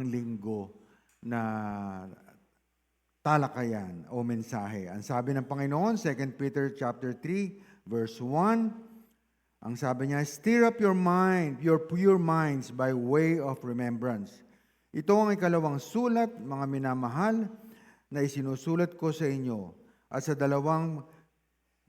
linggo na talakayan o mensahe. Ang sabi ng Panginoon, 2 Peter chapter 3, verse 1, ang sabi niya, stir up your mind, your pure minds by way of remembrance. Ito ang ikalawang sulat, mga minamahal, na isinusulat ko sa inyo. At sa dalawang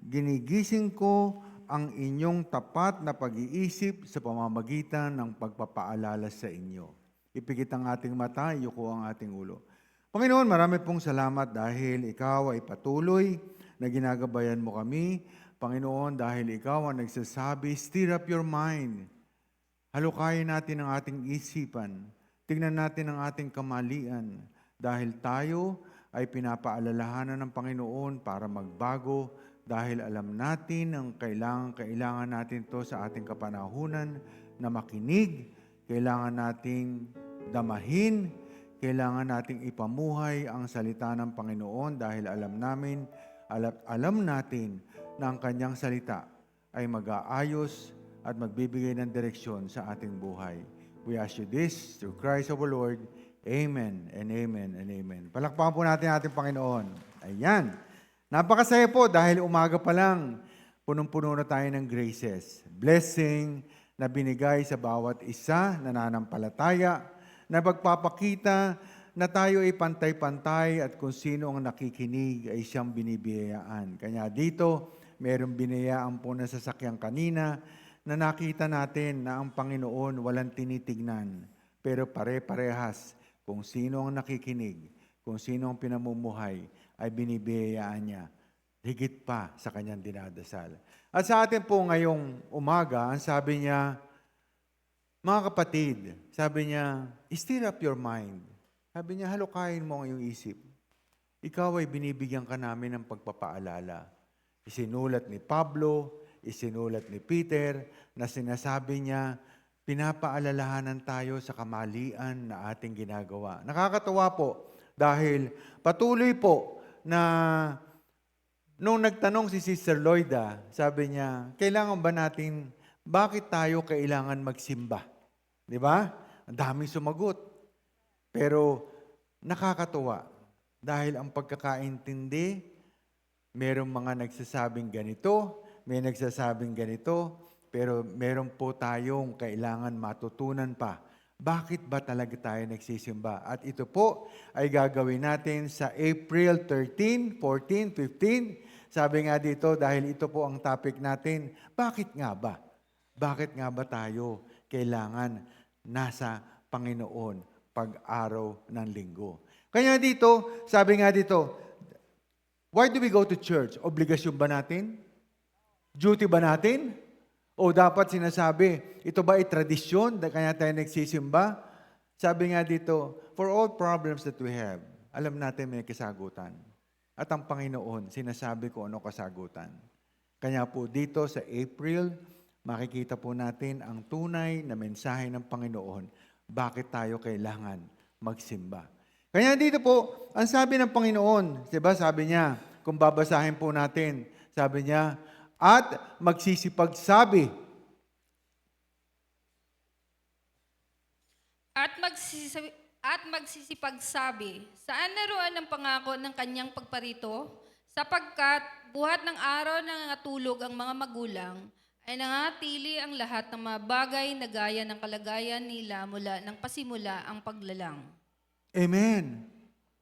ginigising ko ang inyong tapat na pag-iisip sa pamamagitan ng pagpapaalala sa inyo. Ipikit ang ating mata, iyuko ang ating ulo. Panginoon, marami pong salamat dahil Ikaw ay patuloy na ginagabayan mo kami. Panginoon, dahil Ikaw ang nagsasabi, stir up your mind. Halukayin natin ang ating isipan. Tingnan natin ang ating kamalian. Dahil tayo ay pinapaalalahanan ng Panginoon para magbago. Dahil alam natin ang kailangan natin to sa ating kapanahunan na makinig. Kailangan nating damahin, kailangan nating ipamuhay ang salita ng Panginoon dahil alam natin na ang kanyang salita ay mag-aayos at magbibigay ng direksyon sa ating buhay. We ask you this through Christ our Lord. Amen and amen and amen. Palakpakan po natin ating Panginoon. Ayan. Napakasaya po dahil umaga pa lang, punong-puno na tayo ng graces. Blessing na binigay sa bawat isa na nananampalataya, na magpapakita na tayo ay pantay-pantay at kung sino ang nakikinig ay siyang binibiyayaan. Kaya dito, mayroong binayaan po na sasakyan kanina na nakita natin na ang Panginoon walang tinitignan. Pero pare-parehas kung sino ang nakikinig, kung sino ang pinamumuhay, ay binibiyayaan niya. Higit pa sa kanyang dinadasal. At sa atin po ngayong umaga, ang sabi niya, mga kapatid, sabi niya, stir up your mind. Sabi niya, halukayin mo ang iyong isip. Ikaw ay binibigyan ka namin ng pagpapaalala. Isinulat ni Pablo, isinulat ni Peter, na sinasabi niya, pinapaalalahanan tayo sa kamalian na ating ginagawa. Nakakatuwa po, dahil patuloy po na nung nagtanong si Sister Loida, sabi niya, kailangan ba natin, bakit tayo kailangan magsimba? Di ba? Ang daming sumagot. Pero nakakatuwa dahil ang pagkakaintindi, merong mga nagsasabing ganito, may nagsasabing ganito, pero meron po tayong kailangan matutunan pa. Bakit ba talaga tayo nagsisimba? At ito po ay gagawin natin sa April 13, 14, 15. Sabi nga dito, dahil ito po ang topic natin, bakit nga ba? Bakit nga ba tayo kailangan nasa Panginoon pag-araw ng linggo? Kaya dito, sabi nga dito, why do we go to church? Obligasyon ba natin? Duty ba natin? O dapat sinasabi, ito ba ay tradisyon kaya tayo nagsisimba? Sabi nga dito, for all problems that we have, alam natin may kasagutan. At ang Panginoon, sinasabi ko ano kasagutan. Kaya po dito sa April, makikita po natin ang tunay na mensahe ng Panginoon, bakit tayo kailangan magsimba. Kaya dito po, ang sabi ng Panginoon, diba sabi niya, kung babasahin po natin, sabi niya, at magsisipagsabi. At magsisipagsabi, saan naroon ang pangako ng kanyang pagparito? Sapagkat buhat ng araw na natulog ang mga magulang, ay nangatili ang lahat ng mga bagay na gaya ng kalagayan nila mula ng pasimula ang paglalang. Amen.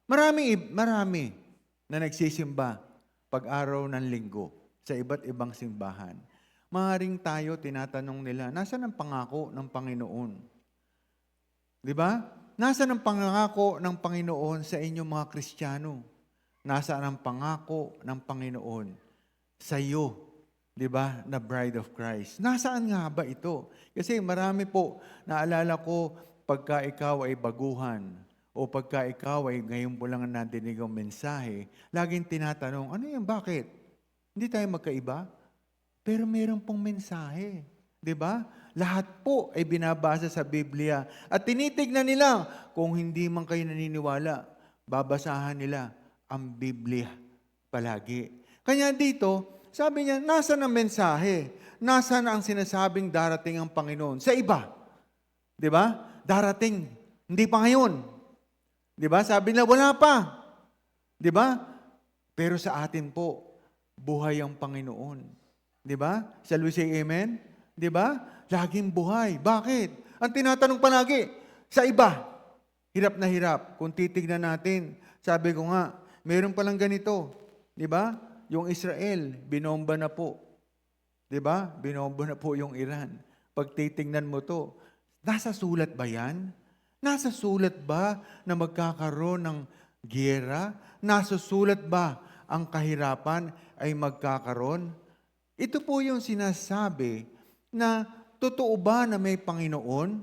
Marami na nagsisimba pag-araw ng linggo sa iba't ibang simbahan. Maaaring tayo, tinatanong nila, nasaan ang pangako ng Panginoon? Di ba? Nasaan ang pangako ng Panginoon sa inyong mga Kristiyano? Nasaan ang pangako ng Panginoon sa iyo, di ba, na bride of Christ? Nasaan nga ba ito? Kasi marami po, naalala ko, pagka ikaw ay baguhan, o pagka ikaw ay ngayon po lang nadinig ang mensahe, laging tinatanong, ano yan, bakit? Hindi tayo magkaiba, pero meron pong mensahe. Di ba? Lahat po ay binabasa sa Biblia. At tinitignan nila, kung hindi man kayo naniniwala, babasahan nila ang Biblia palagi. Kaya dito, sabi niya, nasaan ang mensahe? Nasaan ang sinasabing darating ang Panginoon? Sa iba. Di ba? Darating. Hindi pa ngayon. Di ba? Sabi nila, wala pa. Di ba? Pero sa atin po, buhay ang Panginoon. Di ba? Shall we say amen? Di ba? Laging buhay. Bakit? Ang tinatanong palagi, sa iba, hirap na hirap. Kung titignan natin, sabi ko nga, meron palang ganito. Di ba? Yung Israel, binomba na po. Di ba? Binomba na po yung Iran. Pag titignan mo to, nasa sulat ba yan? Nasa sulat ba na magkakaroon ng giyera? Nasa sulat ba ang kahirapan ay magkakaroon? Ito po yung sinasabi na totoo ba na may Panginoon?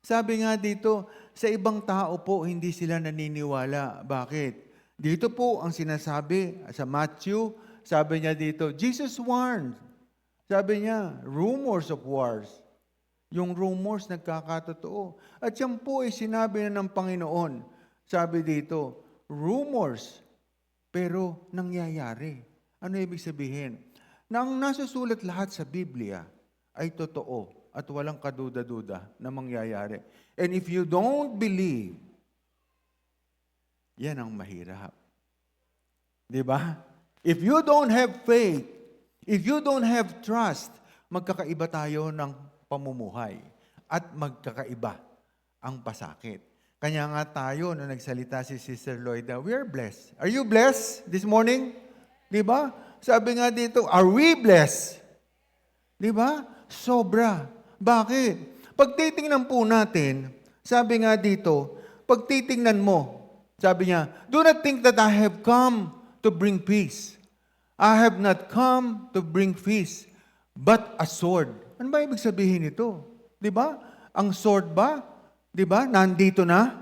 Sabi nga dito, sa ibang tao po hindi sila naniniwala. Bakit? Dito po ang sinasabi sa Matthew, sabi niya dito, Jesus warned. Sabi niya, rumors of wars. Yung rumors nagkakatotoo. At yan po ay sinabi na ng Panginoon. Sabi dito, rumors, pero nangyayari. Ano ibig sabihin? Na ang nasusulat lahat sa Biblia ay totoo at walang kaduda-duda na mangyayari. And if you don't believe, yan ang mahirap. Di ba? If you don't have faith, if you don't have trust, magkakaiba tayo ng pamumuhay at magkakaiba ang pasakit. Kanya nga tayo, nung nagsalita si Sister Lloyda, we are blessed. Are you blessed this morning? Di ba? Sabi nga dito, are we blessed? Di ba? Sobra. Bakit? Pag titingnan po natin, sabi nga dito, pag titingnan mo, sabi niya, do not think that I have come to bring peace. I have not come to bring peace, but a sword. Ano ba ibig sabihin nito? Di ba? Ang sword ba? Di ba? Nandito na.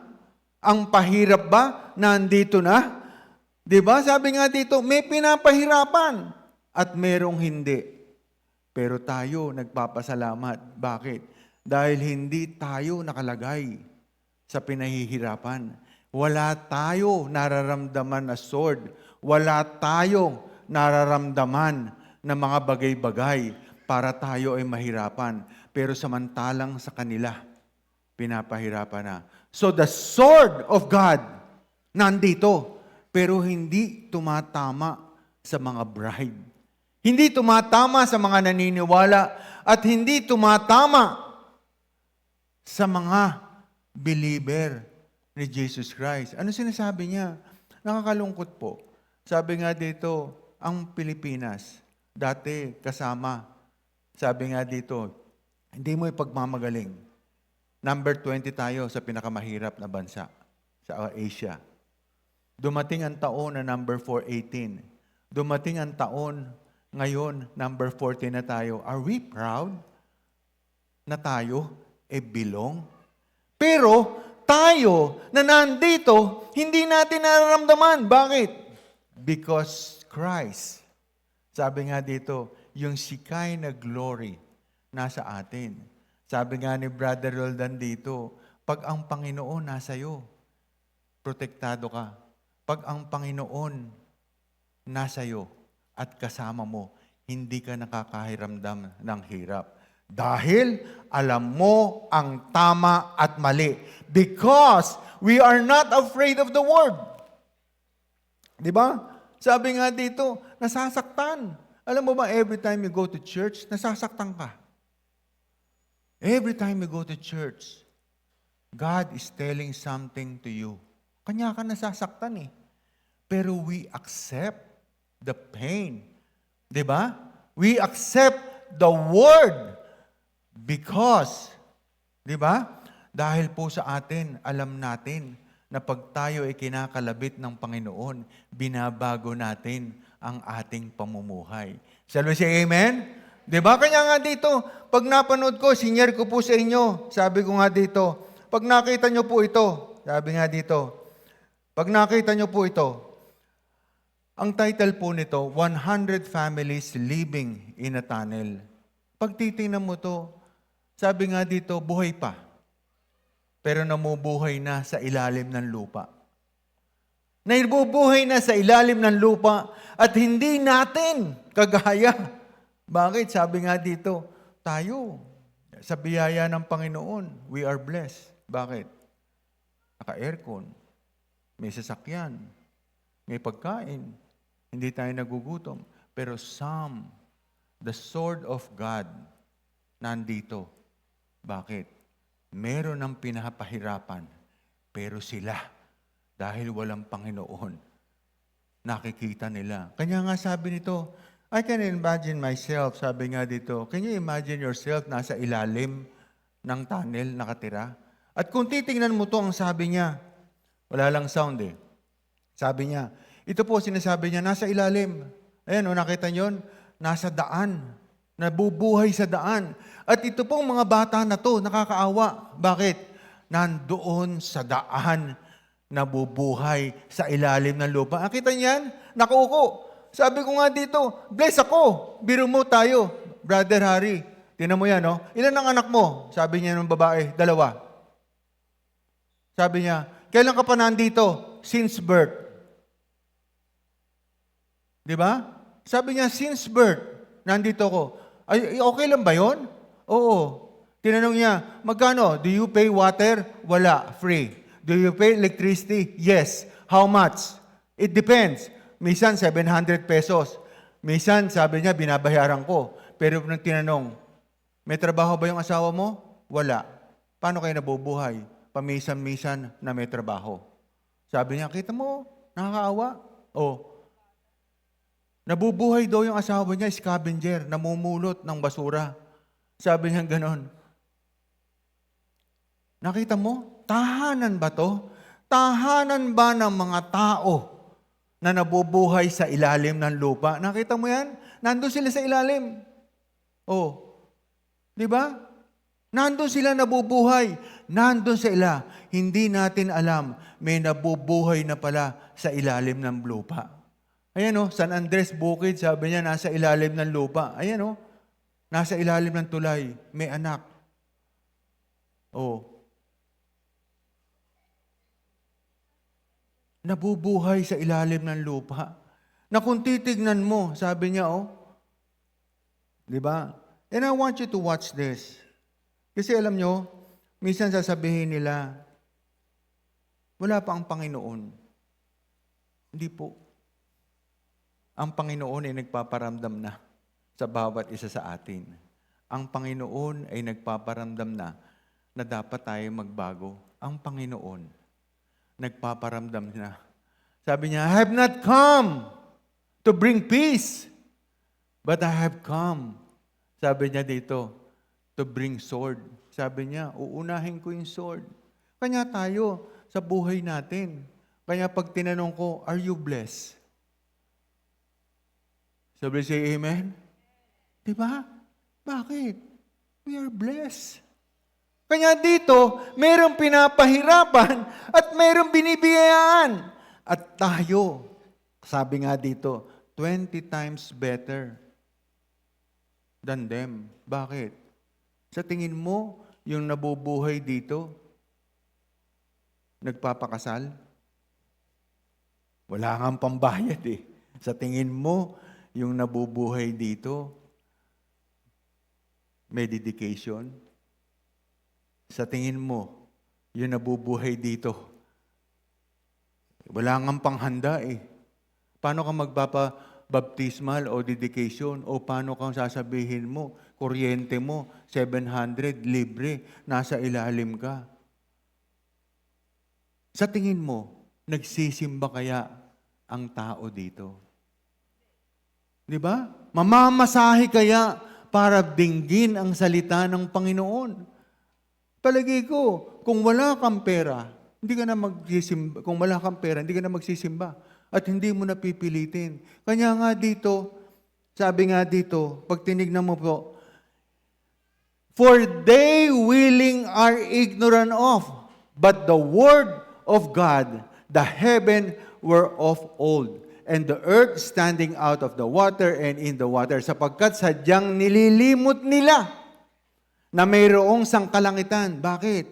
Ang pahirap ba? Nandito na. Di ba? Sabi nga dito, may pinapahirapan at merong hindi. Pero tayo nagpapasalamat. Bakit? Dahil hindi tayo nakalagay sa pinahihirapan. Wala tayo nararamdaman na sword. Wala tayong nararamdaman na mga bagay-bagay para tayo ay mahirapan. Pero samantalang sa kanila, pinapahirapan na. So the sword of God, nandito, pero hindi tumatama sa mga bride. Hindi tumatama sa mga naniniwala at hindi tumatama sa mga believer ni Jesus Christ. Ano sinasabi niya? Nakakalungkot po. Sabi nga dito, ang Pilipinas, dati kasama. Sabi nga dito, hindi mo ipagmamagaling. Number 20 tayo sa pinakamahirap na bansa sa Asia. Dumating ang taon na number 418. Dumating ang taon ngayon, number 14 na tayo. Are we proud na tayo belong? Pero tayo na nandito, hindi natin nararamdaman. Bakit? Because Christ. Sabi nga dito, yung sikay na glory nasa atin. Sabi nga ni Brother Roldan dito, pag ang Panginoon nasa iyo, protektado ka. Pag ang Panginoon nasa iyo at kasama mo, hindi ka nakakahiramdam ng hirap. Dahil alam mo ang tama at mali. Because we are not afraid of the word. Di ba? Sabi nga dito, nasasaktan. Alam mo ba, every time you go to church, nasasaktan ka. Every time you go to church, God is telling something to you. Kanya ka nasasaktan eh. Pero we accept the pain. Di ba? We accept the word because, di ba? Dahil po sa atin, alam natin na pag tayo ay kinakalabit ng Panginoon, binabago natin ang ating pamumuhay. Shall we say amen? Diba? Kanya nga dito, pag napanood ko, senior ko po sa inyo, sabi ko nga dito, pag nakita nyo po ito, sabi nga dito, pag nakita nyo po ito, ang title po nito, 100 Families Living in a Tunnel. Pag titingnan mo to, sabi nga dito, buhay pa. Pero namubuhay na sa ilalim ng lupa. Naibubuhay na sa ilalim ng lupa at hindi natin kagaya. Bakit? Sabi nga dito, tayo, sa biyaya ng Panginoon, we are blessed. Bakit? naka-aircon, may sasakyan, may pagkain, hindi tayo nagugutom. Pero the sword of God, nandito. Bakit? Meron ng pinapahirapan, pero sila, dahil walang Panginoon, nakikita nila. Kanya nga sabi nito, I can imagine myself, sabi nga dito, can you imagine yourself nasa ilalim ng tunnel nakatira? At kung titingnan mo to, ang sabi niya, wala lang sound eh. Sabi niya, ito po sinasabi niya, nasa ilalim. Ayan, nakita niyo, nasa daan. Nabubuhay sa daan. At ito pong mga bata na to, nakakaawa. Bakit? Nandoon sa daan, nabubuhay sa ilalim ng lupa. Nakita niyan? Nakauko. Sabi ko nga dito, bless ako. Biro mo tayo, Brother Harry. Tinan mo yan, no? Ilan ang anak mo? Sabi niya ng babae, 2. Sabi niya, kailan ka pa nandito? Since birth. Di ba? Sabi niya, since birth, nandito ko. Ay, okay lang ba yon? Oo. Tinanong niya, magkano? Do you pay water? Wala, free. Do you pay electricity? Yes. How much? It depends. Minsan, 700 pesos. Minsan, sabi niya, binabayaran ko. Pero nang tinanong, may trabaho ba yung asawa mo? Wala. Paano kayo nabubuhay? Pamisan-misan na may trabaho. Sabi niya, kita mo, nakakaawa. Nabubuhay daw yung asawa niya, scavenger, namumulot ng basura. Sabi niya ganon. Nakita mo? Tahanan ba to? Tahanan ba ng mga tao na nabubuhay sa ilalim ng lupa? Nakita mo yan? Nandun sila sa ilalim. Di ba? Nandun sila nabubuhay. Nandun sila. Hindi natin alam, may nabubuhay na pala sa ilalim ng lupa. Ayan San Andres Bukid, sabi niya, nasa ilalim ng lupa. Ayan nasa ilalim ng tulay. May anak. Nabubuhay sa ilalim ng lupa. Na kung titignan mo, sabi niya, di ba? And I want you to watch this. Kasi alam nyo, minsan sasabihin nila, wala pa ang Panginoon. Hindi po. Ang Panginoon ay nagpaparamdam na sa bawat isa sa atin. Ang Panginoon ay nagpaparamdam na dapat tayo magbago. Ang Panginoon, nagpaparamdam na. Sabi niya, I have not come to bring peace, but I have come, sabi niya dito, to bring sword. Sabi niya, uunahin ko yung sword. Kanya tayo sa buhay natin. Kaya pag tinanong ko, are you blessed? Sabi say amen? Diba? Bakit? We are blessed. Kanya dito, mayroong pinapahirapan at mayroong binibiyayaan. At tayo, sabi nga dito, 20 times better than them. Bakit? Sa tingin mo, yung nabubuhay dito, nagpapakasal? Wala kang pambayad eh. Sa tingin mo, yung nabubuhay dito, may dedication? Sa tingin mo, yung nabubuhay dito, wala ngang panghanda eh. Paano ka magpapabaptismal o dedication? O paano kang sasabihin mo, kuryente mo, 700, libre, nasa ilalim ka? Sa tingin mo, nagsisimba kaya ang tao dito? Di ba? Mamamasahe kaya para dinggin ang salita ng Panginoon? Palagi ko, kung wala kang pera, hindi ka na magsisimba. Kung wala kang pera, hindi ka na magsisimba. At hindi mo na pipilitin. Kanya nga dito, sabi nga dito, pag tinignan mo po, for they willing are ignorant of, but the word of God, the heaven were of old, and the earth standing out of the water and in the water, sapagkat sadyang nililimot nila na mayroong sangkalangitan. Bakit?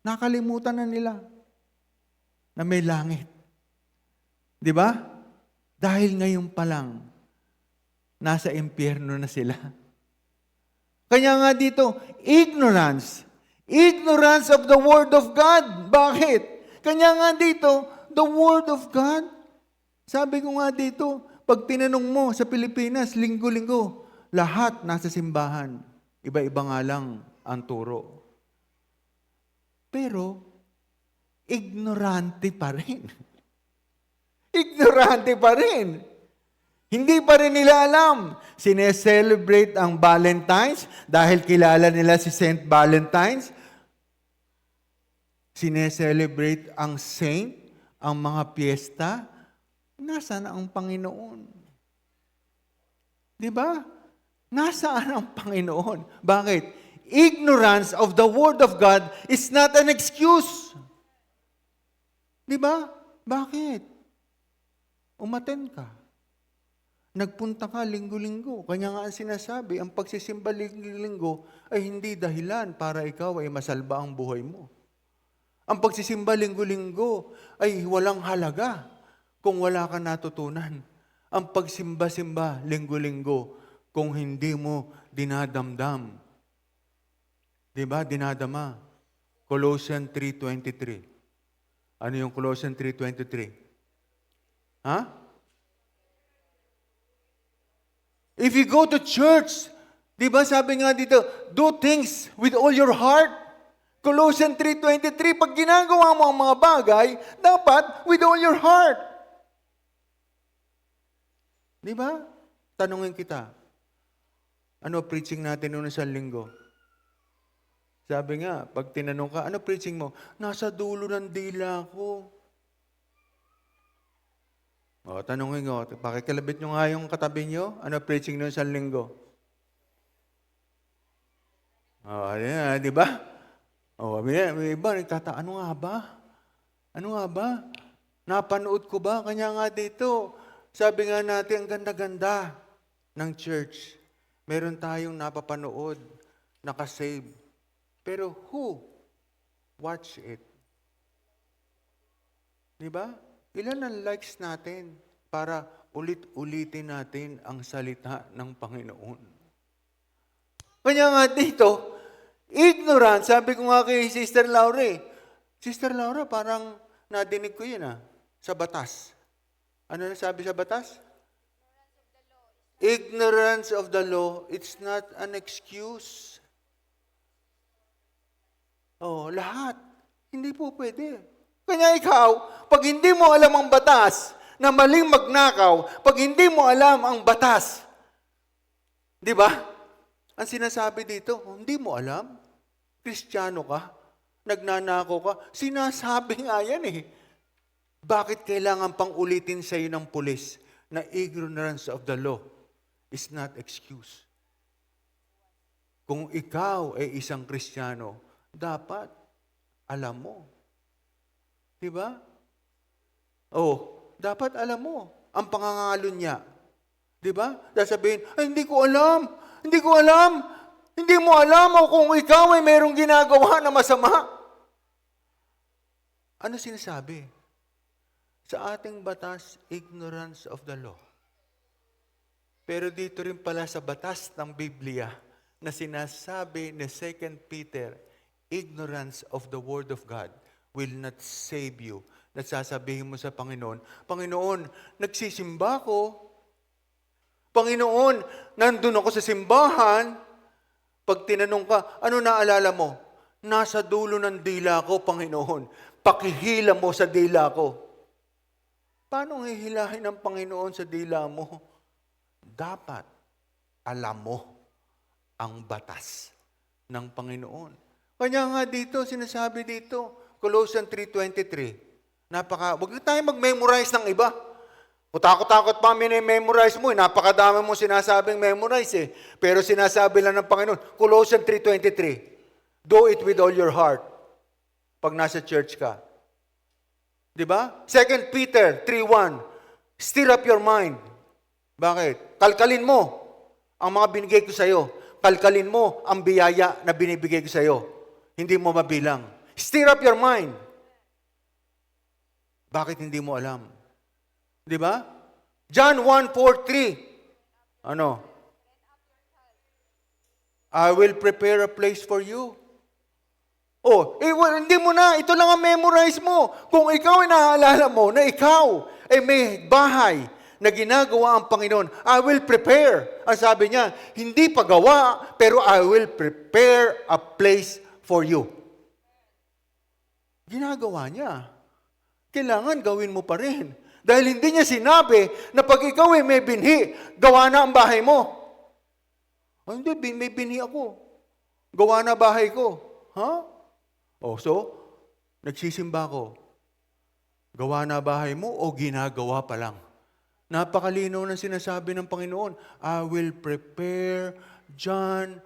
Nakalimutan na nila na may langit. Di ba? Dahil ngayon pa lang, nasa impyerno na sila. Kanya nga dito, ignorance. Ignorance of the Word of God. Bakit? Kanya nga dito, the Word of God. Sabi ko nga dito, pag tinanong mo sa Pilipinas, linggo-linggo, lahat nasa simbahan. Iba-iba nga lang ang turo. Pero, ignorante pa rin. Ignorante pa rin. Hindi pa rin nila alam. Sineselebrate ang Valentine's dahil kilala nila si Saint Valentine's. Sineselebrate ang saint, ang mga piyesta. Nasaan ang Panginoon? Di ba? Nasaan ang Panginoon? Bakit? Ignorance of the Word of God is not an excuse. Di ba? Bakit? Umaten ka. Nagpunta ka linggo-linggo. Kanya nga ang sinasabi, ang pagsisimba linggo-linggo ay hindi dahilan para ikaw ay masalba ang buhay mo. Ang pagsisimba linggo-linggo ay walang halaga kung wala ka natutunan. Ang pagsimba-simba linggo-linggo kung hindi mo dinadamdam. Diba? Dinadama. Colossians 3:23. Ano yung Colossians 3:23? Ha? If you go to church, di ba sabi nga dito, do things with all your heart. Colossians 3:23, pag ginagawa mo ang mga bagay, dapat with all your heart. Di ba? Tanungin kita, ano preaching natin noon sa linggo? Sabi nga, pag tinanong ka, ano preaching mo? Nasa dulo ng dila ko. O, tanungin ko, pakikilabit nyo nga yung katabi nyo, ano preaching nyo sa linggo? O, ayan, di ba? O, may iba, ano nga ba? Ano nga ba? Napanood ko ba? Kanya nga dito, sabi nga natin, ang ganda-ganda ng church. Meron tayong napapanood, nakasave. Pero who watch it? Di ba? Ilan ang likes natin para ulit-ulitin natin ang salita ng Panginoon? Kanya nga dito, ignorant, sabi ko nga kay Sister Laura, Sister Laura, parang nadinig ko yun sa batas. Ano na sabi sa batas? Ignorance of the law, it's not an excuse. Oh, lahat. Hindi po pwede. Kanya ikaw, pag hindi mo alam ang batas, na maling magnakaw, pag hindi mo alam ang batas, di ba? Ang sinasabi dito, hindi mo alam, Kristiyano ka, nagnanakaw ka, sinasabi nga yan eh. Bakit kailangan pang ulitin sa iyo ng pulis na ignorance of the law is not excuse? Kung ikaw ay isang Kristiyano, dapat alam mo. Diba? Dapat alam mo ang pangangalo niya. Diba? Sasabihin, ay hindi ko alam. Hindi ko alam. Hindi mo alam o kung ikaw ay mayroong ginagawa na masama. Ano sinasabi? Sa ating batas, ignorance of the law. Pero dito rin pala sa batas ng Biblia na sinasabi ni 2 Peter, ignorance of the Word of God will not save you. Nagsasabihin mo sa Panginoon, Panginoon, nagsisimba ko. Panginoon, nandun ako sa simbahan. Pag tinanong ka, ano naalala mo? Nasa dulo ng dila ko, Panginoon. Pakihila mo sa dila ko. Paano hihilahin ng Panginoon sa dila mo? Dapat alam mo ang batas ng Panginoon. Kanya nga dito, sinasabi dito, Colossians 3:23. Huwag na tayo mag-memorize ng iba. Kung takot-takot pa memorize mo, napakadami mo sinasabing memorize eh. Pero sinasabi lang ng Panginoon, Colossians 3:23, do it with all your heart pag nasa church ka. Diba? 2 Peter 3:1, stir up your mind. Bakit? Kalkalin mo ang mga binigay ko sa'yo. Kalkalin mo ang biyaya na binibigay ko sa'yo. Hindi mo mabilang. Stir up your mind. Bakit hindi mo alam? Di ba? John 1:4-3. Ano? I will prepare a place for you. Hindi mo na, ito lang ang memorize mo. Kung ikaw ay naaalala mo na ikaw ay may bahay na ginagawa ang Panginoon, I will prepare. Ang sabi niya, hindi pagawa, pero I will prepare a place for you. Ginagawa niya. Kailangan gawin mo pa rin. Dahil hindi niya sinabi na pag ikaw ay may binhi, gawa na ang bahay mo. Hindi, may binhi ako. Gawa na bahay ko. Ha? So, nagsisimba ko. Gawa na bahay mo o ginagawa pa lang? Napakalinaw ng sinasabi ng Panginoon, I will prepare John.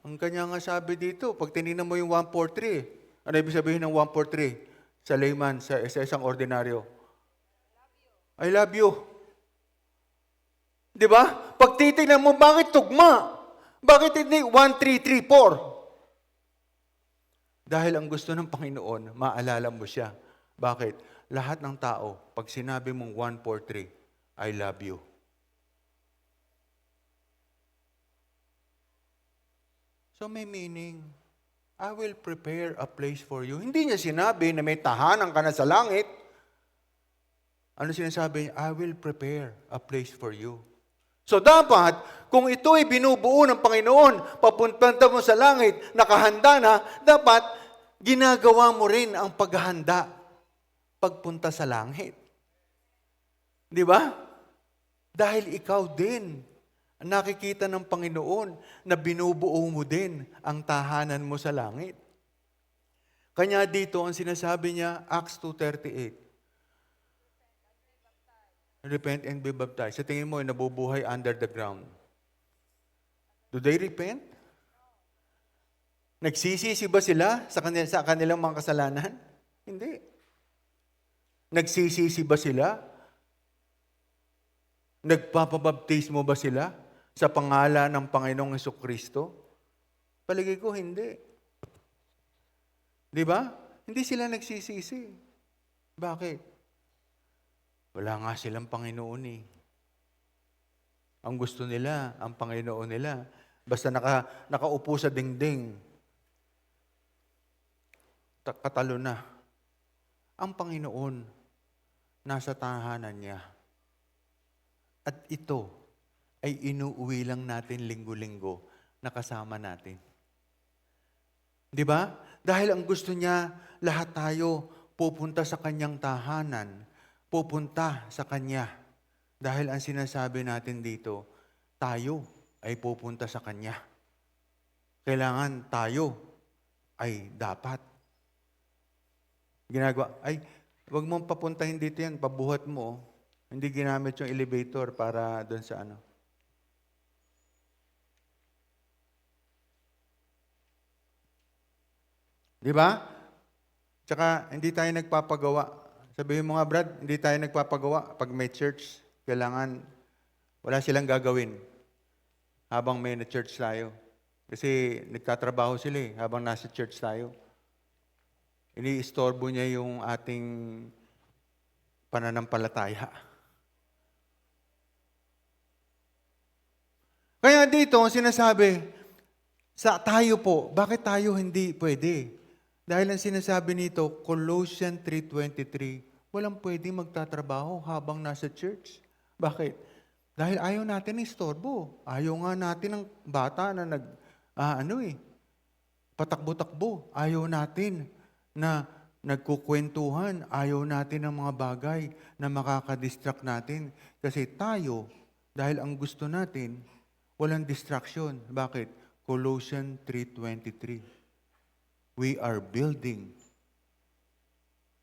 Ang kanya nga sabi dito, pag tinignan mo yung 143, ano ibig sabihin ng 143? Sa layman, sa isang ordinaryo. I love you. Di ba? Pag titignan mo, bakit tugma? Bakit hindi 1, 3, 3, 4? Dahil ang gusto ng Panginoon, maalala mo siya. Bakit? Lahat ng tao, pag sinabi mong 1, 4, 3, I love you. So may meaning, I will prepare a place for you. Hindi niya sinabi na may tahanan ka na sa langit. Ano sinasabi niya? I will prepare a place for you. So dapat, kung ito ay binubuo ng Panginoon, papunta mo sa langit, nakahanda na, dapat ginagawa mo rin ang paghahanda pagpunta sa langit. Di ba? Dahil ikaw din, nakikita ng Panginoon na binubuo mo din ang tahanan mo sa langit. Kanya dito, ang sinasabi niya, Acts 2:38. Repent and be baptized. Sa tingin mo, nabubuhay under the ground. Do they repent? Nagsisisi ba sila sa kanilang mga kasalanan? Hindi. Nagsisisi ba sila? Nagpapabaptismo ba sila sa pangalan ng Panginoong Hesukristo? Palagay ko, hindi. Di ba? Hindi sila nagsisisi. Bakit? Wala nga silang Panginoon eh. Ang gusto nila, ang Panginoon nila, basta nakaupo sa dingding, katalo na. Ang Panginoon, nasa tahanan niya. At ito ay inuuwi lang natin linggo-linggo na kasama natin. Di ba? Dahil ang gusto niya, lahat tayo pupunta sa kanyang tahanan, pupunta sa kanya. Dahil ang sinasabi natin dito, tayo ay pupunta sa kanya. Kailangan tayo ay dapat. Wag mong papuntahin dito yan, pabuhat mo. Hindi ginamit yung elevator para doon sa ano. Di ba? Tsaka, hindi tayo nagpapagawa. Sabihin mo nga, Brad, hindi tayo nagpapagawa. Pag may church, kailangan, wala silang gagawin habang may na-church tayo. Kasi nagtatrabaho sila habang nasa church tayo. Ini-istorbo niya yung ating pananampalataya. Kaya dito, sinasabi, sa tayo po, bakit tayo hindi pwede? Dahil ang sinasabi nito, Colossians 3:23, walang pwede magtatrabaho habang nasa church. Bakit? Dahil ayaw natin ng istorbo. Ayaw nga natin ng bata na patakbo-takbo. Ayaw natin na nagkukwentuhan. Ayaw natin ng mga bagay na makakadistract natin. Kasi tayo, dahil ang gusto natin, walang distraction. Bakit? Colossians 3:23. We are building.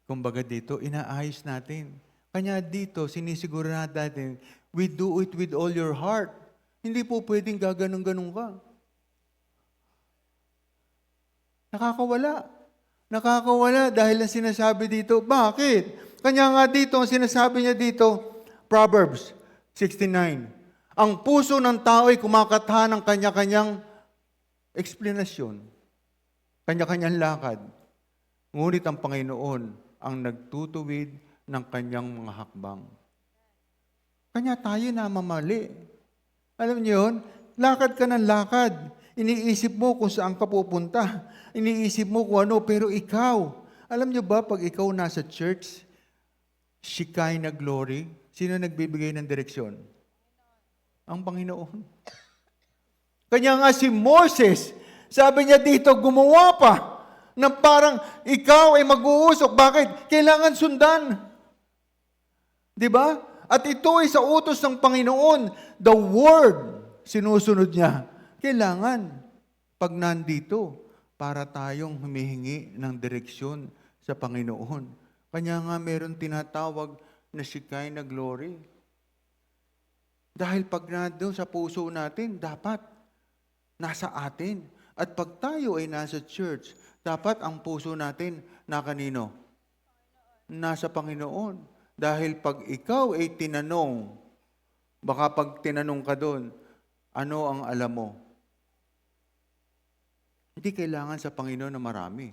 Kumbaga dito, inaayos natin. Kanya dito, sinisiguro natin, we do it with all your heart. Hindi po pwedeng gaganong-ganong ka. Nakakawala. Nakakawala dahil ang sinasabi dito, bakit? Kanya nga dito, ang sinasabi niya dito, Proverbs 69. Ang puso ng tao ay kumakatha ng kanya-kanyang eksplanasyon, kanya-kanyang lakad. Ngunit ang Panginoon ang nagtutuwid ng kanyang mga hakbang. Kanya tayo na mamali. Alam niyo yun? Lakad ka ng lakad. Iniisip mo kung saan ka pupunta. Iniisip mo kung ano, pero ikaw, alam niyo ba, pag ikaw nasa church, Shekinah glory, sino nagbibigay ng direksyon? Ang Panginoon. Kanya nga si Moses, sabi niya dito, gumawa pa na parang ikaw ay mag-uusok. Bakit? Kailangan sundan. Di ba? At ito ay sa utos ng Panginoon. The Word, sinusunod niya. Kailangan, pag nandito, para tayong humihingi ng direksyon sa Panginoon. Kanya nga meron tinatawag na Shekinah glory. Dahil pag nandun sa puso natin, dapat nasa atin. At pag tayo ay nasa church, dapat ang puso natin na kanino? Nasa Panginoon. Dahil pag ikaw ay tinanong, baka pag tinanong ka doon, ano ang alam mo? Hindi kailangan sa Panginoon na marami.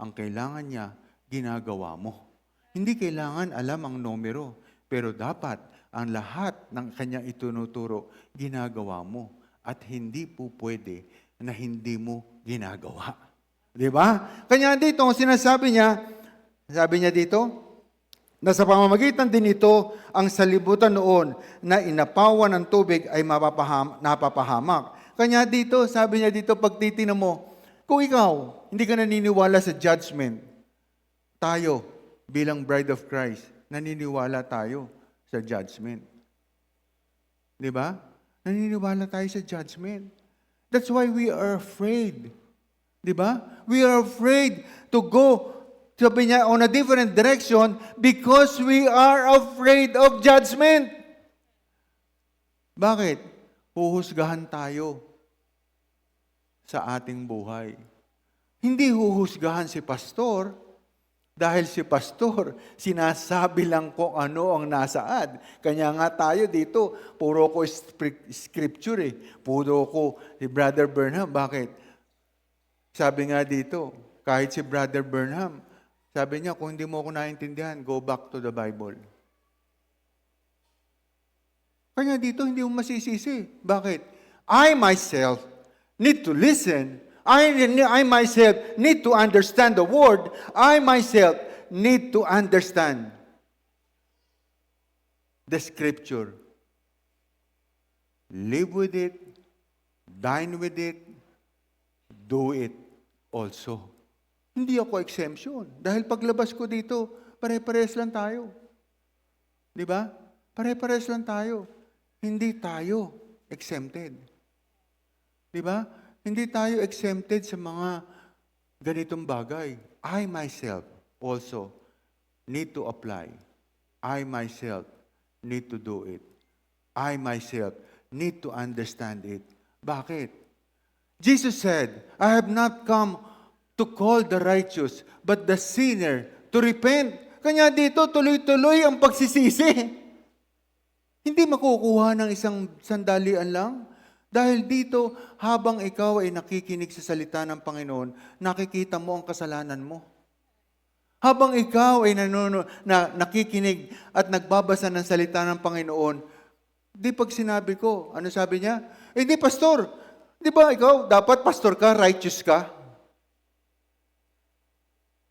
Ang kailangan niya, ginagawa mo. Hindi kailangan alam ang numero, pero dapat ang lahat ng kanyang itunuturo, ginagawa mo. At hindi po pwede na hindi mo ginagawa. Di ba? Kanya dito, sinasabi niya, sabi niya dito, na sa pamamagitan din ito, ang salibutan noon na inapawan ng tubig ay napapahamak. Kanya dito, sabi niya dito, pag titingnan mo, kung ikaw, hindi ka naniniwala sa judgment, tayo, bilang bride of Christ, naniniwala tayo sa judgment. Di ba? Naniniwala tayo sa judgment. That's why we are afraid. Di ba? We are afraid to go, sabi niya, on a different direction because we are afraid of judgment. Bakit? Huhusgahan tayo sa ating buhay. Hindi huhusgahan si pastor dahil si pastor sinasabi lang kung ano ang nasaad. Kanya nga tayo dito, puro ko scripture eh. Puro ko si Brother Burnham. Bakit? Sabi nga dito, kahit si Brother Burnham, sabi niya, kung hindi mo ako naintindihan, go back to the Bible. Kanya dito, hindi mo masisisi. Bakit? I myself need to listen. I myself need to understand the word. I myself need to understand the scripture. Live with it, dine with it, do it also. Hindi ako exemption. Dahil paglabas ko dito, pare-pares lang tayo. Di ba? Pare-pares lang tayo. Hindi tayo exempted. Di ba? Hindi tayo exempted sa mga ganitong bagay. I myself also need to apply. I myself need to do it. I myself need to understand it. Bakit? Jesus said, I have not come to call the righteous, but the sinner to repent. Kanya dito, tuloy-tuloy ang pagsisisi. Hindi makukuha ng isang sandalian lang. Dahil dito, habang ikaw ay nakikinig sa salita ng Panginoon, nakikita mo ang kasalanan mo. Habang ikaw ay nakikinig at nagbabasa ng salita ng Panginoon, di pag sinabi ko, ano sabi niya? Di pastor, di ba ikaw, dapat pastor ka, righteous ka?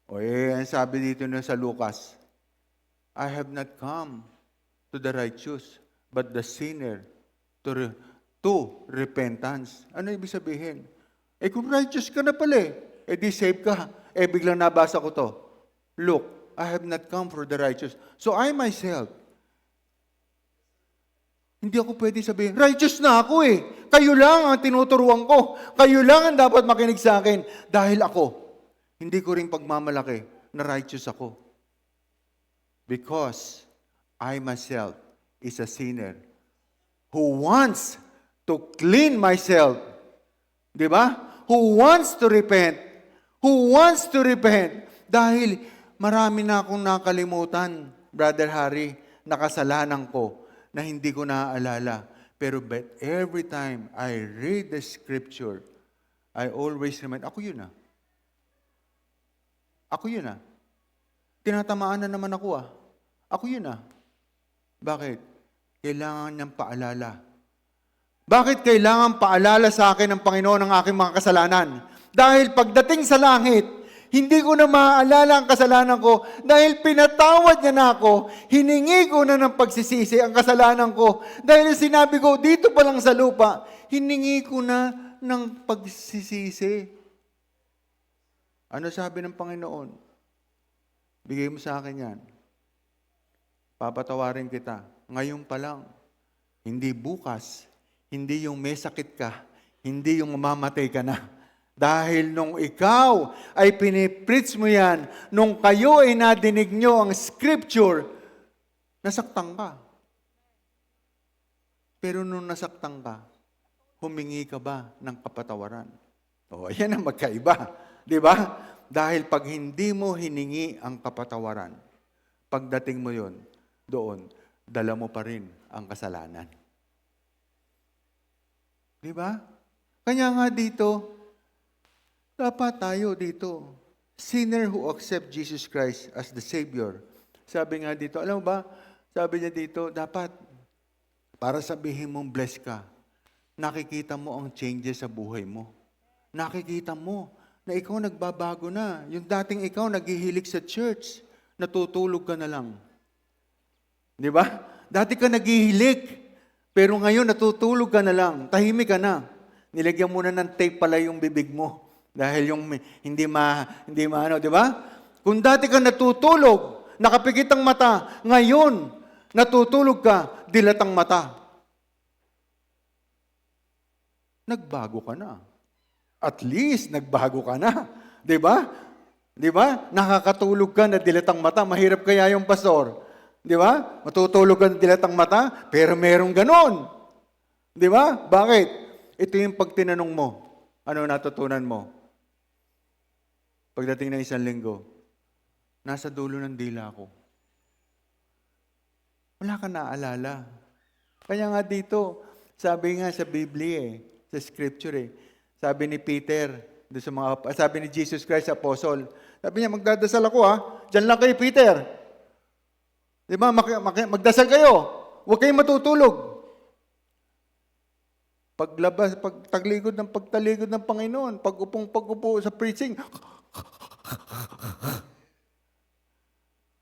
O ang sabi dito na sa Lucas, I have not come to the righteous, but the sinner to repentance. Ano ibig sabihin? Kung righteous ka na pala di save ka. Biglang nabasa ko to. Look, I have not come for the righteous. So I myself, hindi ako pwede sabihin, righteous na ako Kayo lang ang tinuturuan ko. Kayo lang ang dapat makinig sa akin. Dahil ako, hindi ko rin pagmamalaki na righteous ako. Because I myself is a sinner who wants to clean myself. Di ba? Who wants to repent. Who wants to repent. Dahil marami na akong nakalimutan, Brother Harry, na kasalanan ko na hindi ko naaalala. Pero but every time I read the scripture, I always remind, ako yun Ako yun Tinatamaan na naman ako Ako yun Bakit? Kailangan niyang paalala. Bakit kailangan paalala sa akin ng Panginoon ang aking mga kasalanan? Dahil pagdating sa langit, hindi ko na maaalala ang kasalanan ko dahil pinatawad niya na ako, hiningi ko na ng pagsisisi ang kasalanan ko. Dahil sinabi ko, dito pa lang sa lupa, hiningi ko na ng pagsisisi. Ano sabi ng Panginoon? Bigay mo sa akin yan. Papatawarin kita. Ngayon pa lang. Hindi bukas. Hindi yung may sakit ka. Hindi yung mamamatay ka na. Dahil nung ikaw ay pinipreach mo yan, nung kayo ay nadinig nyo ang scripture, nasaktan ka. Pero nung nasaktan ka, humingi ka ba ng kapatawaran? O, ayan ang magkaiba. Di ba? Dahil pag hindi mo hiningi ang kapatawaran, pagdating mo yon doon, dala mo pa rin ang kasalanan. Di ba? Kanya nga dito, dapat tayo dito, sinner who accept Jesus Christ as the Savior. Sabi nga dito, alam mo ba, sabi niya dito, dapat, para sabihin mong blessed ka, nakikita mo ang changes sa buhay mo. Nakikita mo na ikaw nagbabago na. Yung dating ikaw naghihilig sa church, natutulog ka na lang. Di ba? Dati ka naghihilig, pero ngayon natutulog ka na lang, tahimik ka na. Nilagyan mo na ng tape pala yung bibig mo. Dahil yung hindi ano, di ba? Kung dati ka natutulog, nakapikit ang mata, ngayon, natutulog ka, dilat ang mata. Nagbago ka na. At least, nagbago ka na. Di ba? Di ba? Nakakatulog ka na dilat ang mata. Mahirap kaya yung pastor. Di ba? Matutulog ka na dilat ang mata, pero merong ganon. Di ba? Bakit? Ito yung pag tinanong mo. Ano natutunan mo? Pagdating ng isang linggo, nasa dulo ng dila ko. Wala ka naaalala. Kaya nga dito, sabi nga sa Biblia sa scripture sabi ni Peter, sabi ni Jesus Christ, apostle, sabi niya, magdadasal ako Diyan lang kayo, Peter. Di ba? Magdasal kayo. Huwag kayong matutulog. Pagtaligod ng Panginoon, pag-upo sa preaching,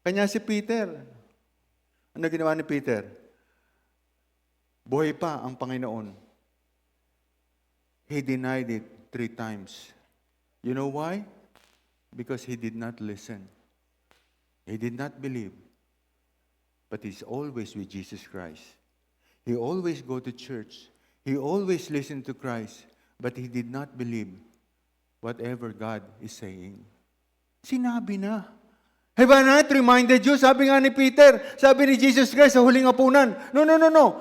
kanya si Peter. Ano ginawa ni Peter? Buhay pa ang Panginoon. He denied it 3 times. You know why? Because he did not listen. He did not believe. But he's always with Jesus Christ. He always go to church. He always listened to Christ. But he did not believe whatever God is saying. Sinabi na. Have I not reminded you? Sabi nga ni Peter, sabi ni Jesus Christ sa huling hapunan, No.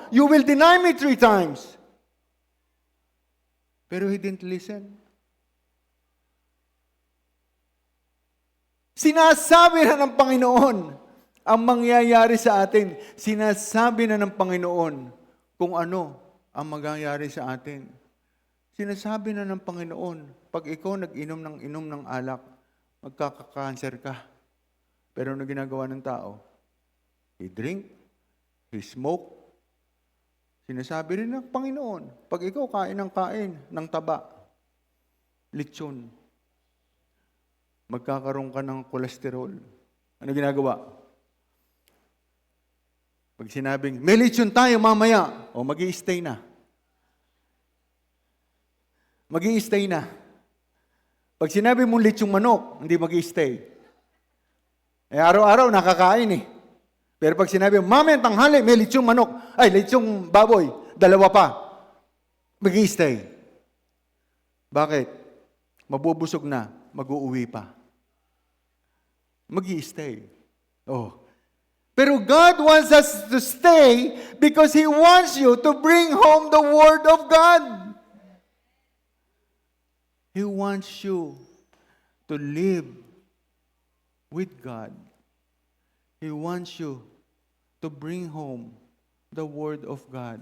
You will deny me 3 times. Pero he didn't listen. Sinasabi na ng Panginoon ang mangyayari sa atin. Sinasabi na ng Panginoon kung ano ang mangyayari sa atin. Sinasabi na ng Panginoon, pag ikaw nag-inom ng alak, magkaka-cancer ka. Pero ano ginagawa ng tao? He drink, he smoke. Sinasabi rin ng Panginoon, pag ikaw kain ng taba, lechon, magkakaroon ka ng kolesterol. Ano ginagawa? Pag sinabing, may lechon tayo mamaya, o mag-i-stay na. Mag-i-stay na. Pag sinabi mong lechong manok, hindi mag-i-stay. Araw-araw nakakain Pero pag sinabi, mamaya tanghali, may lechong manok, lechong baboy, 2 pa. Mag-i-stay. Bakit? Mabubusog na, mag-uuwi pa. Mag-i-stay. Pero God wants us to stay because He wants you to bring home the Word of God. He wants you to live with God. He wants you to bring home the Word of God.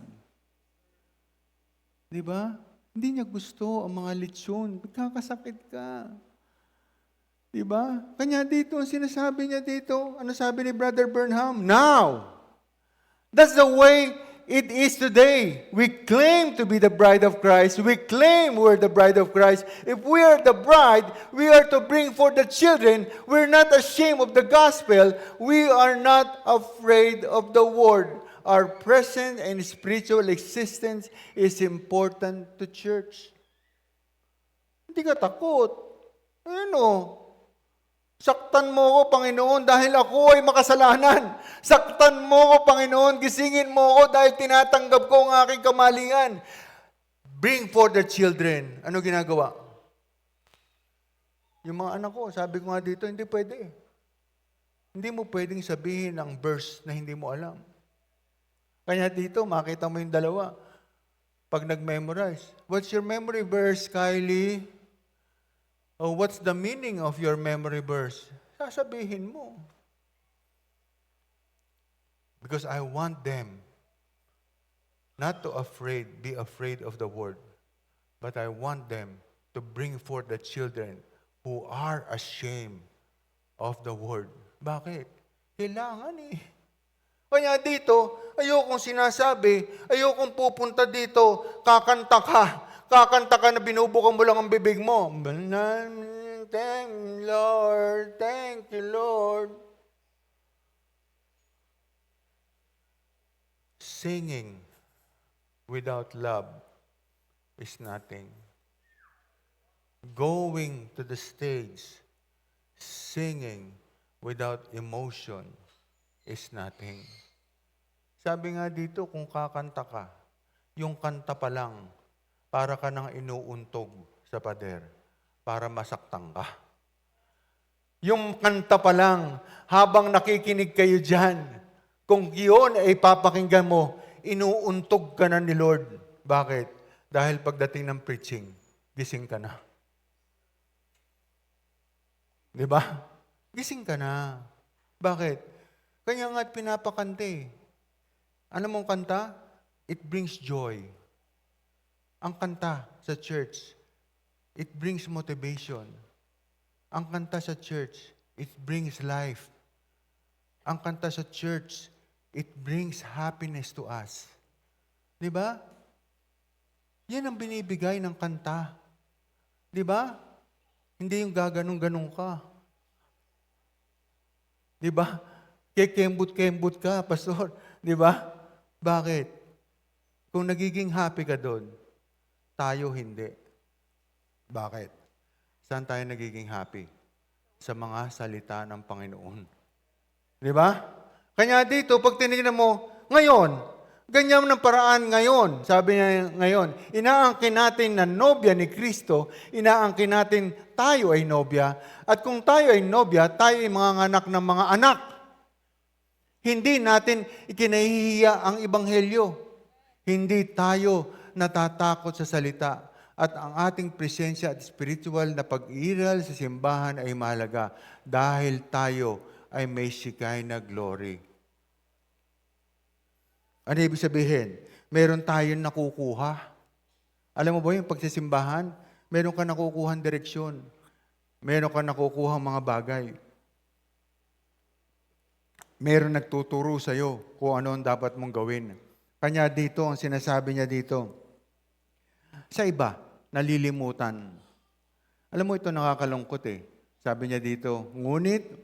Di ba? Hindi niya gusto ang mga lechon. Magkakasakit ka. Di ba? Kanya dito, sinasabi niya dito, ano sabi ni Brother Burnham? Now! That's the way it is today. We claim to be the bride of Christ. We claim we're the bride of Christ. If we are the bride, we are to bring forth the children. We're not ashamed of the gospel. We are not afraid of the word. Our present and spiritual existence is important to church. Hindi ka takot. Ano? Saktan mo ko, Panginoon, dahil ako ay makasalanan. Saktan mo ko, Panginoon, gisingin mo ko dahil tinatanggap ko ang aking kamalingan. Bring forth the children. Ano ginagawa? Yung mga anak ko, sabi ko nga dito, hindi pwede. Hindi mo pwedeng sabihin ang verse na hindi mo alam. Kanya dito, makita mo yung dalawa. Pag nag-memorize, what's your memory verse, Kylie? Oh, what's the meaning of your memory verse? Sasabihin mo. Because I want them not to be afraid of the word, but I want them to bring forth the children who are ashamed of the word. Bakit? Kailangan eh. Kaya dito, ayokong sinasabi, ayokong pupunta dito, kakanta ka. Kakanta ka na binubukan mo lang ang bibig mo. Thank you, Lord. Thank you, Lord. Singing without love is nothing. Going to the stage, singing without emotion is nothing. Sabi nga dito, kung kakanta ka, yung kanta pa lang, para ka nang inuuntog sa pader, para masaktan ka. Yung kanta pa lang, habang nakikinig kayo dyan, kung yun ay papakinggan mo, inuuntog ka na ni Lord. Bakit? Dahil pagdating ng preaching, gising ka na. Di ba? Gising ka na. Bakit? Kanya nga't pinapakante. Ano mong kanta? It brings joy. Ang kanta sa church, it brings motivation. Ang kanta sa church, it brings life. Ang kanta sa church, it brings happiness to us. Di ba? Yan ang binibigay ng kanta. Di ba? Hindi yung gaganong-ganong ka. Di ba? Kekembut-kembut ka, pastor. Di ba? Bakit? Kung nagiging happy ka doon, tayo hindi. Bakit? Saan tayo nagiging happy? Sa mga salita ng Panginoon. Di ba? Kanya dito, pag tinignan mo, ngayon, ganyan ng paraan ngayon. Sabi niya ngayon, inaangkin natin na nobya ni Kristo, inaangkin natin tayo ay nobya. At kung tayo ay nobya, tayo ay mga anak ng mga anak. Hindi natin ikinahihiya ang Ebanghelyo. Hindi tayo natatakot sa salita. At ang ating presensya at spiritual na pag-iral sa simbahan ay mahalaga dahil tayo ay may Shekinah glory. Ano ibig sabihin? Meron tayong nakukuha. Alam mo ba yung pagsisimbahan? Meron ka nakukuhang direksyon. Meron ka nakukuhang mga bagay. Meron nagtuturo sa iyo kung ano ang dapat mong gawin. Kanya dito, ang sinasabi niya dito, sa iba, nalilimutan. Alam mo, ito nakakalungkot eh. Sabi niya dito, Ngunit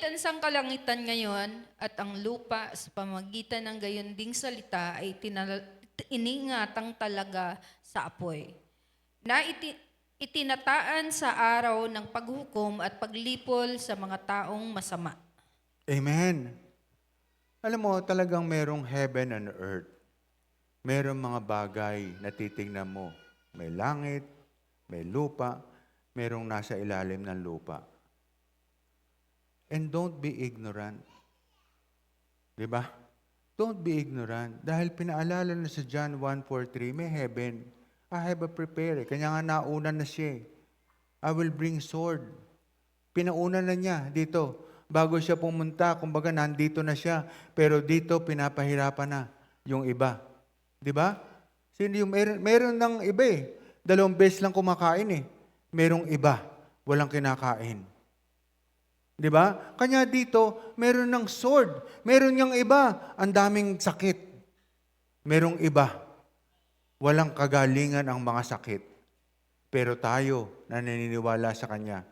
ang sangkalangitan ngayon at ang lupa sa pamagitan ng gayon ding salita ay iningatang talaga sa apoy, na itinataan sa araw ng paghukom at paglipol sa mga taong masama. Amen. Alam mo, talagang merong heaven and earth. Merong mga bagay na titingnan mo. May langit, may lupa, merong nasa ilalim ng lupa. And don't be ignorant. Diba? Don't be ignorant. Dahil pinaalala na sa John 1:43, may heaven. I have a prepare. Kanya nga nauna na siya. I will bring sword. Pinauna na niya dito. Bago siya pumunta, kumbaga nandito na siya. Pero dito, pinapahirapan na yung iba. Di ba? Sino yung meron ng iba eh. 2 beses lang kumakain eh. Merong iba, walang kinakain. Di ba? Kanya dito, meron ng sword. Meron yung iba, ang daming sakit. Merong iba, walang kagalingan ang mga sakit. Pero tayo, na naniniwala sa Kanya,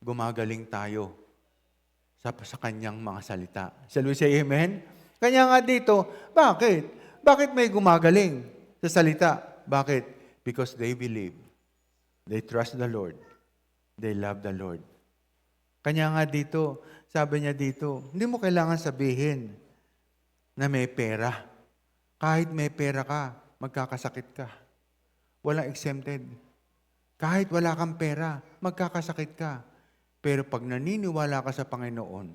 gumagaling tayo sa Kanyang mga salita. Shall we say amen? Kanya nga dito, bakit? Bakit may gumagaling sa salita? Bakit? Because they believe. They trust the Lord. They love the Lord. Kanya nga dito, sabi niya dito, hindi mo kailangan sabihin na may pera. Kahit may pera ka, magkakasakit ka. Walang exempted. Kahit wala kang pera, magkakasakit ka. Pero pag naniniwala ka sa Panginoon,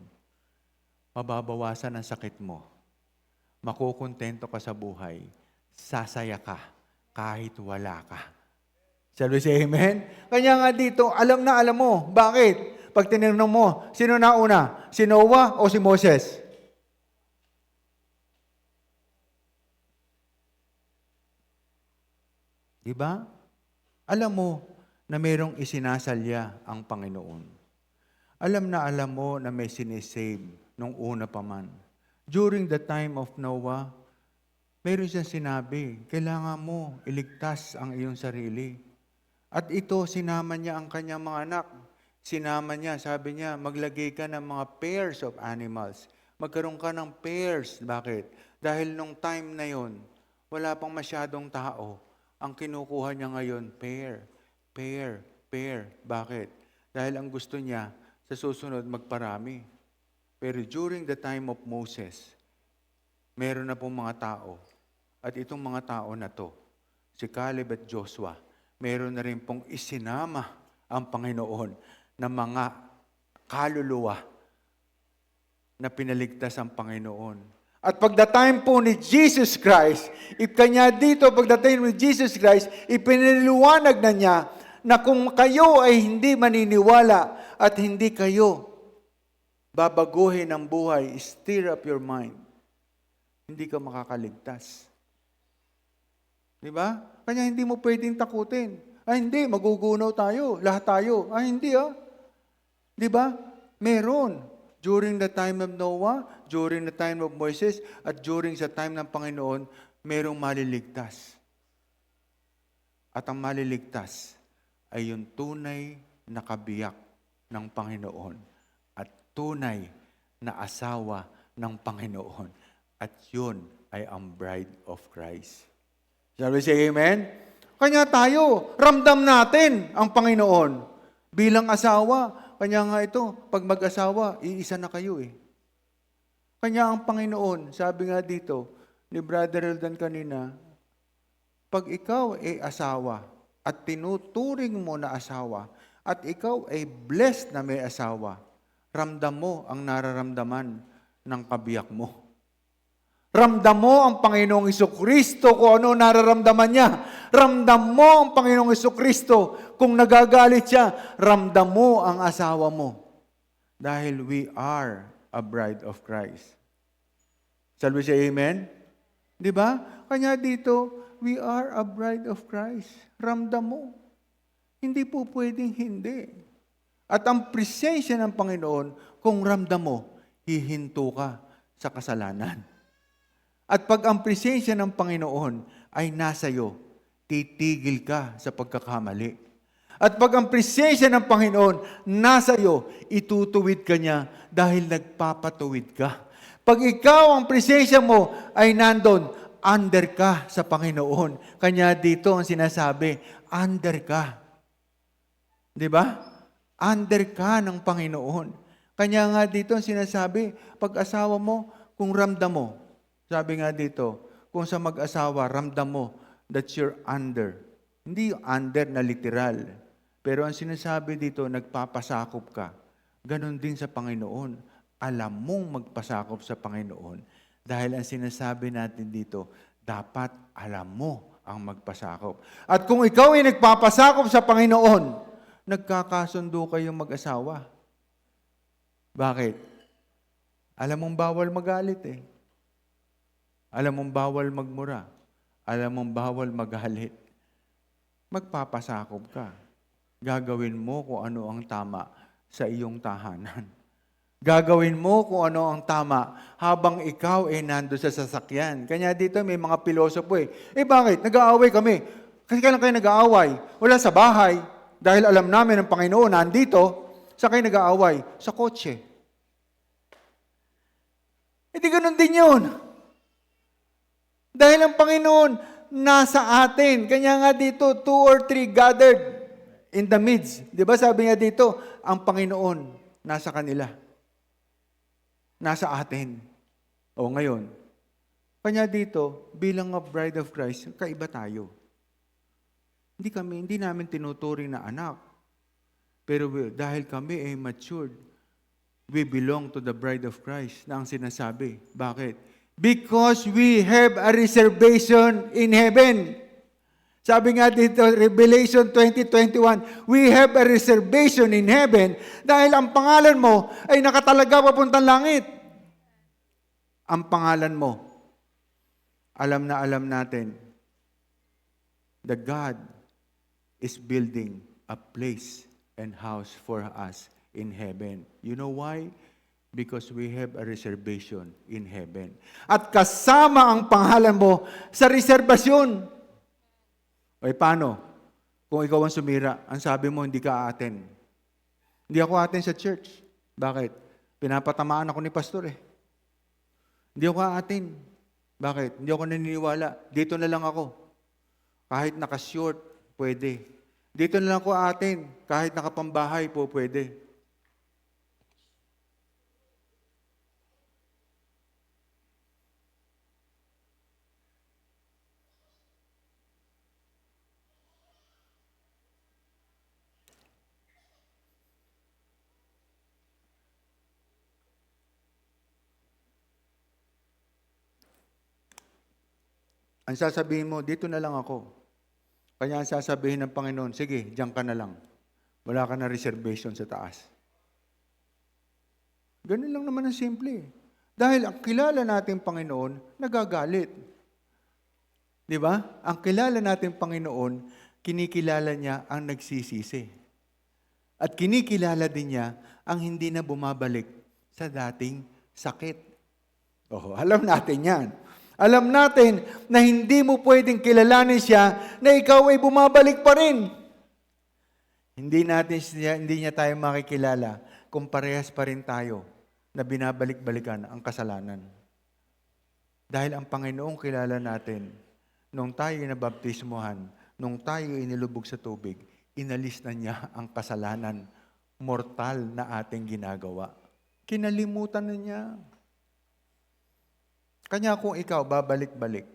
mababawasan ang sakit mo. Makukontento ka sa buhay. Sasaya ka kahit wala ka. Shall we say amen? Kanya nga dito, alam na alam mo. Bakit? Pag tinanong mo, sino nauna? Si Noah o si Moses? Diba? Alam mo na mayroong isinasalya ang Panginoon. Alam na alam mo na may sinisave nung una pa man. During the time of Noah, mayroon siyang sinabi, kailangan mo iligtas ang iyong sarili. At ito, sinama niya ang kanyang mga anak. Sinama niya, sabi niya, maglagay ka ng mga pairs of animals. Magkaroon ka ng pairs. Bakit? Dahil nung time na yon, wala pang masyadong tao. Ang kinukuha niya ngayon, pair. Bakit? Dahil ang gusto niya, sa susunod magparami. Pero during the time of Moses, meron na pong mga tao. At itong mga tao na to, si Caleb at Joshua, meron na rin pong isinama ang Panginoon na mga kaluluwa na pinaligtas ang Panginoon. At pagdating po ni Jesus Christ, kanya dito, pagdating ni Jesus Christ, ipiniliwanag na niya na kung kayo ay hindi maniniwala at hindi kayo babaguhin ang buhay, stir up your mind, hindi ka makakaligtas. Di ba? Kanya hindi mo pwedeng takutin. Ay hindi, magugunaw tayo, lahat tayo. Ay hindi Di ba? Meron. During the time of Noah, during the time of Moses, at during sa time ng Panginoon, merong maliligtas. At ang maliligtas ay yung tunay na kabiyak ng Panginoon at tunay na asawa ng Panginoon. At yun ay ang bride of Christ. Shall we say amen? Kanya tayo, ramdam natin ang Panginoon bilang asawa. Kanya nga ito, pag mag-asawa, iisa na kayo Kanya ang Panginoon, sabi nga dito, ni Brother Eldan kanina, pag ikaw ay asawa at tinuturing mo na asawa at ikaw ay blessed na may asawa, ramdam mo ang nararamdaman ng kabiyak mo. Ramdam mo ang Panginoong Jesucristo kung ano nararamdaman niya. Ramdam mo ang Panginoong Jesucristo kung nagagalit siya. Ramdam mo ang asawa mo. Dahil we are a bride of Christ. Shall we say amen? Di ba? Kanya dito, we are a bride of Christ. Ramdam mo. Hindi po pwedeng hindi. At ang presensya ng Panginoon, kung ramdam mo, hihinto ka sa kasalanan. At pag ang presensya ng Panginoon ay nasa iyo, titigil ka sa pagkakamali. At pag ang presensya ng Panginoon nasa iyo, itutuwid ka niya dahil nagpapatuwid ka. Pag ikaw ang presensya mo ay nandun, under ka sa Panginoon. Kanya dito ang sinasabi, under ka. Di ba? Under ka ng Panginoon. Kanya nga dito ang sinasabi, pag asawa mo, kung ramdam mo, sabi nga dito, kung sa mag-asawa, ramdam mo that you're under. Hindi yung under na literal. Pero ang sinasabi dito, nagpapasakop ka. Ganon din sa Panginoon. Alam mong magpasakop sa Panginoon. Dahil ang sinasabi natin dito, dapat alam mo ang magpasakop. At kung ikaw ay nagpapasakop sa Panginoon, nagkakasundo kayong mag-asawa. Bakit? Alam mong bawal magalit Alam mong bawal magmura. Alam mong bawal magalit. Magpapasakop ka. Gagawin mo kung ano ang tama sa iyong tahanan. Gagawin mo kung ano ang tama habang ikaw ay nando sa sasakyan. Kanya dito may mga pilosopo eh. Bakit? Nag-aaway kami. Kasi kailan kayo nag-aaway? Wala sa bahay. Dahil alam namin ang Panginoon nandito. Sa kayo nag-aaway? Sa kotse. Hindi ganun din yun. Dahil ang Panginoon nasa atin. Kanya nga dito, 2 or 3 gathered in the midst. Di ba sabi nga dito, ang Panginoon nasa kanila. Nasa atin. O ngayon, kanya dito, bilang a bride of Christ, kaiba tayo. Hindi namin tinuturing na anak. Pero dahil kami ay matured, we belong to the bride of Christ na ang sinasabi. Bakit? Because we have a reservation in heaven. Sabi nga dito, Revelation 20:21, we have a reservation in heaven dahil ang pangalan mo ay nakatalaga papuntang langit. Ang pangalan mo, alam na alam natin, the God is building a place and house for us in heaven. You know why? Because we have a reservation in heaven. At kasama ang pangalan mo sa reservasyon. O paano? Kung ikaw ang sumira, ang sabi mo, hindi ka aaten. Hindi ako aaten sa church. Bakit? Pinapatamaan ako ni pastor eh. Hindi ako aaten. Bakit? Hindi ako naniniwala. Dito na lang ako. Kahit naka-short, pwede. Dito na lang ako aaten. Kahit nakapambahay po, pwede. Ang sasabihin mo, dito na lang ako. Kanya ang sasabihin ng Panginoon, sige, diyan ka na lang. Wala ka na reservation sa taas. Ganun lang naman ang simple. Dahil ang kilala natin Panginoon, nagagalit. Di ba? Ang kilala natin Panginoon, kinikilala niya ang nagsisisi. At kinikilala din niya ang hindi na bumabalik sa dating sakit. Alam natin yan. Alam natin na hindi mo pwedeng kilalanin siya na ikaw ay bumabalik pa rin. Hindi niya tayo makikilala kung parehas pa rin tayo na binabalik-balikan ang kasalanan. Dahil ang Panginoong kilala natin, nung tayo nabaptismuhan, nung tayo inilubog sa tubig, inalis na niya ang kasalanan mortal na ating ginagawa. Kinalimutan na niya. Kanya kung ikaw babalik-balik,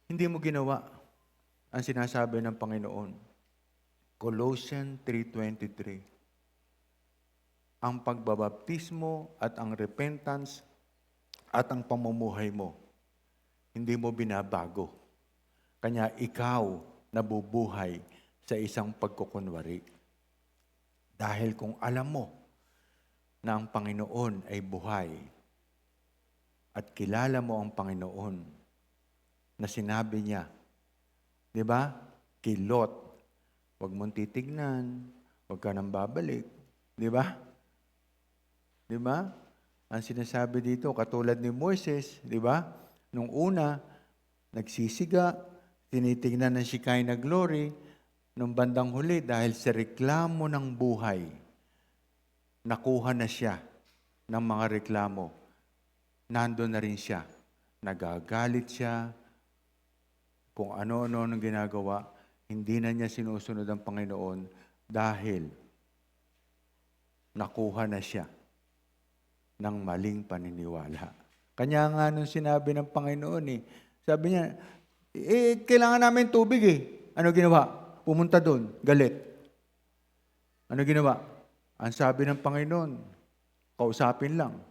hindi mo ginawa ang sinasabi ng Panginoon. Colossians 3:23. Ang pagbabaptismo at ang repentance at ang pamumuhay mo, hindi mo binabago. Kanya ikaw nabubuhay sa isang pagkukunwari. Dahil kung alam mo na ang Panginoon ay buhay, at kilala mo ang Panginoon na sinabi niya, di ba? Kay Lot, huwag mong titignan, huwag ka nang babalik. Di ba? Di ba? Ang sinasabi dito, katulad ni Moises, di ba? Nung una, nagsisiga, tinitignan ng Shekinah glory, nung bandang huli, dahil sa reklamo ng buhay, nakuha na siya ng mga reklamo. Nandun na rin siya. Nagagalit siya. Kung ano-ano ang ginagawa, hindi na niya sinusunod ang Panginoon dahil nakuha na siya ng maling paniniwala. Kanya nga nung sinabi ng Panginoon sabi niya, kailangan namin tubig Ano ginawa? Pumunta doon, galit. Ano ginawa? Ang sabi ng Panginoon, kausapin lang.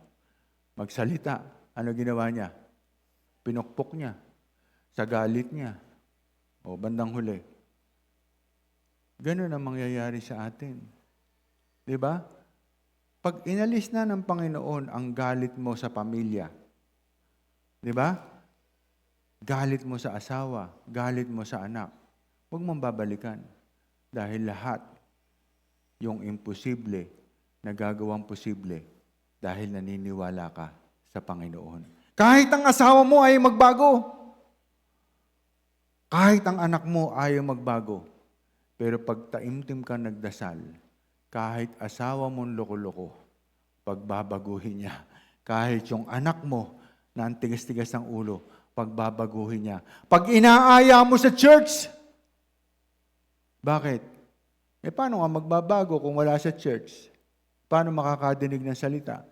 Magsalita. Ano ginawa niya? Pinukpok niya. Sa galit niya. O bandang huli. Ganun ang mangyayari sa atin. Di ba? Pag inalis na ng Panginoon ang galit mo sa pamilya, di ba? Galit mo sa asawa, galit mo sa anak, huwag mong babalikan. Dahil lahat, yung imposible nagagawang posible dahil naniniwala ka sa Panginoon. Kahit ang asawa mo ay magbago. Kahit ang anak mo ay magbago. Pero pag taimtim ka nagdasal, kahit asawa mong loko-loko, pagbabaguhin niya. Kahit yung anak mo na ang tigas-tigas ng ulo, pagbabaguhin niya. Pag inaaya mo sa church, bakit? Paano nga magbabago kung wala sa church? Paano makakadinig ng salita?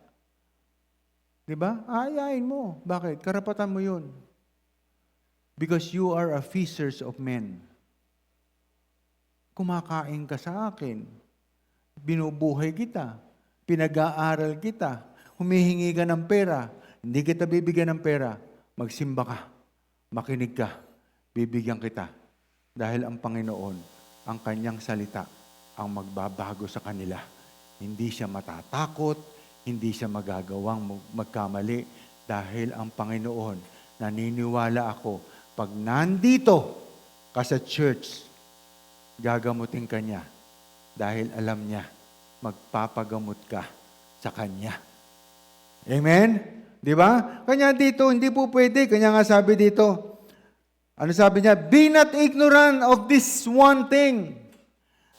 Diba? Aayain mo. Bakit? Karapatan mo yun. Because you are a fishers of men. Kumakain ka sa akin. Binubuhay kita. Pinag-aaral kita. Humihingi ka ng pera. Hindi kita bibigyan ng pera. Magsimba ka. Makinig ka. Bibigyan kita. Dahil ang Panginoon, ang kanyang salita, ang magbabago sa kanila. Hindi siya matatakot, hindi siya magagawang magkamali. Dahil ang Panginoon, naniniwala ako, pag nandito ka sa church, gagamutin ka niya. Dahil alam niya, magpapagamot ka sa kanya. Amen? Di ba? Kanya dito, hindi po pwede. Kanya nga sabi dito, ano sabi niya? Be not ignorant of this one thing.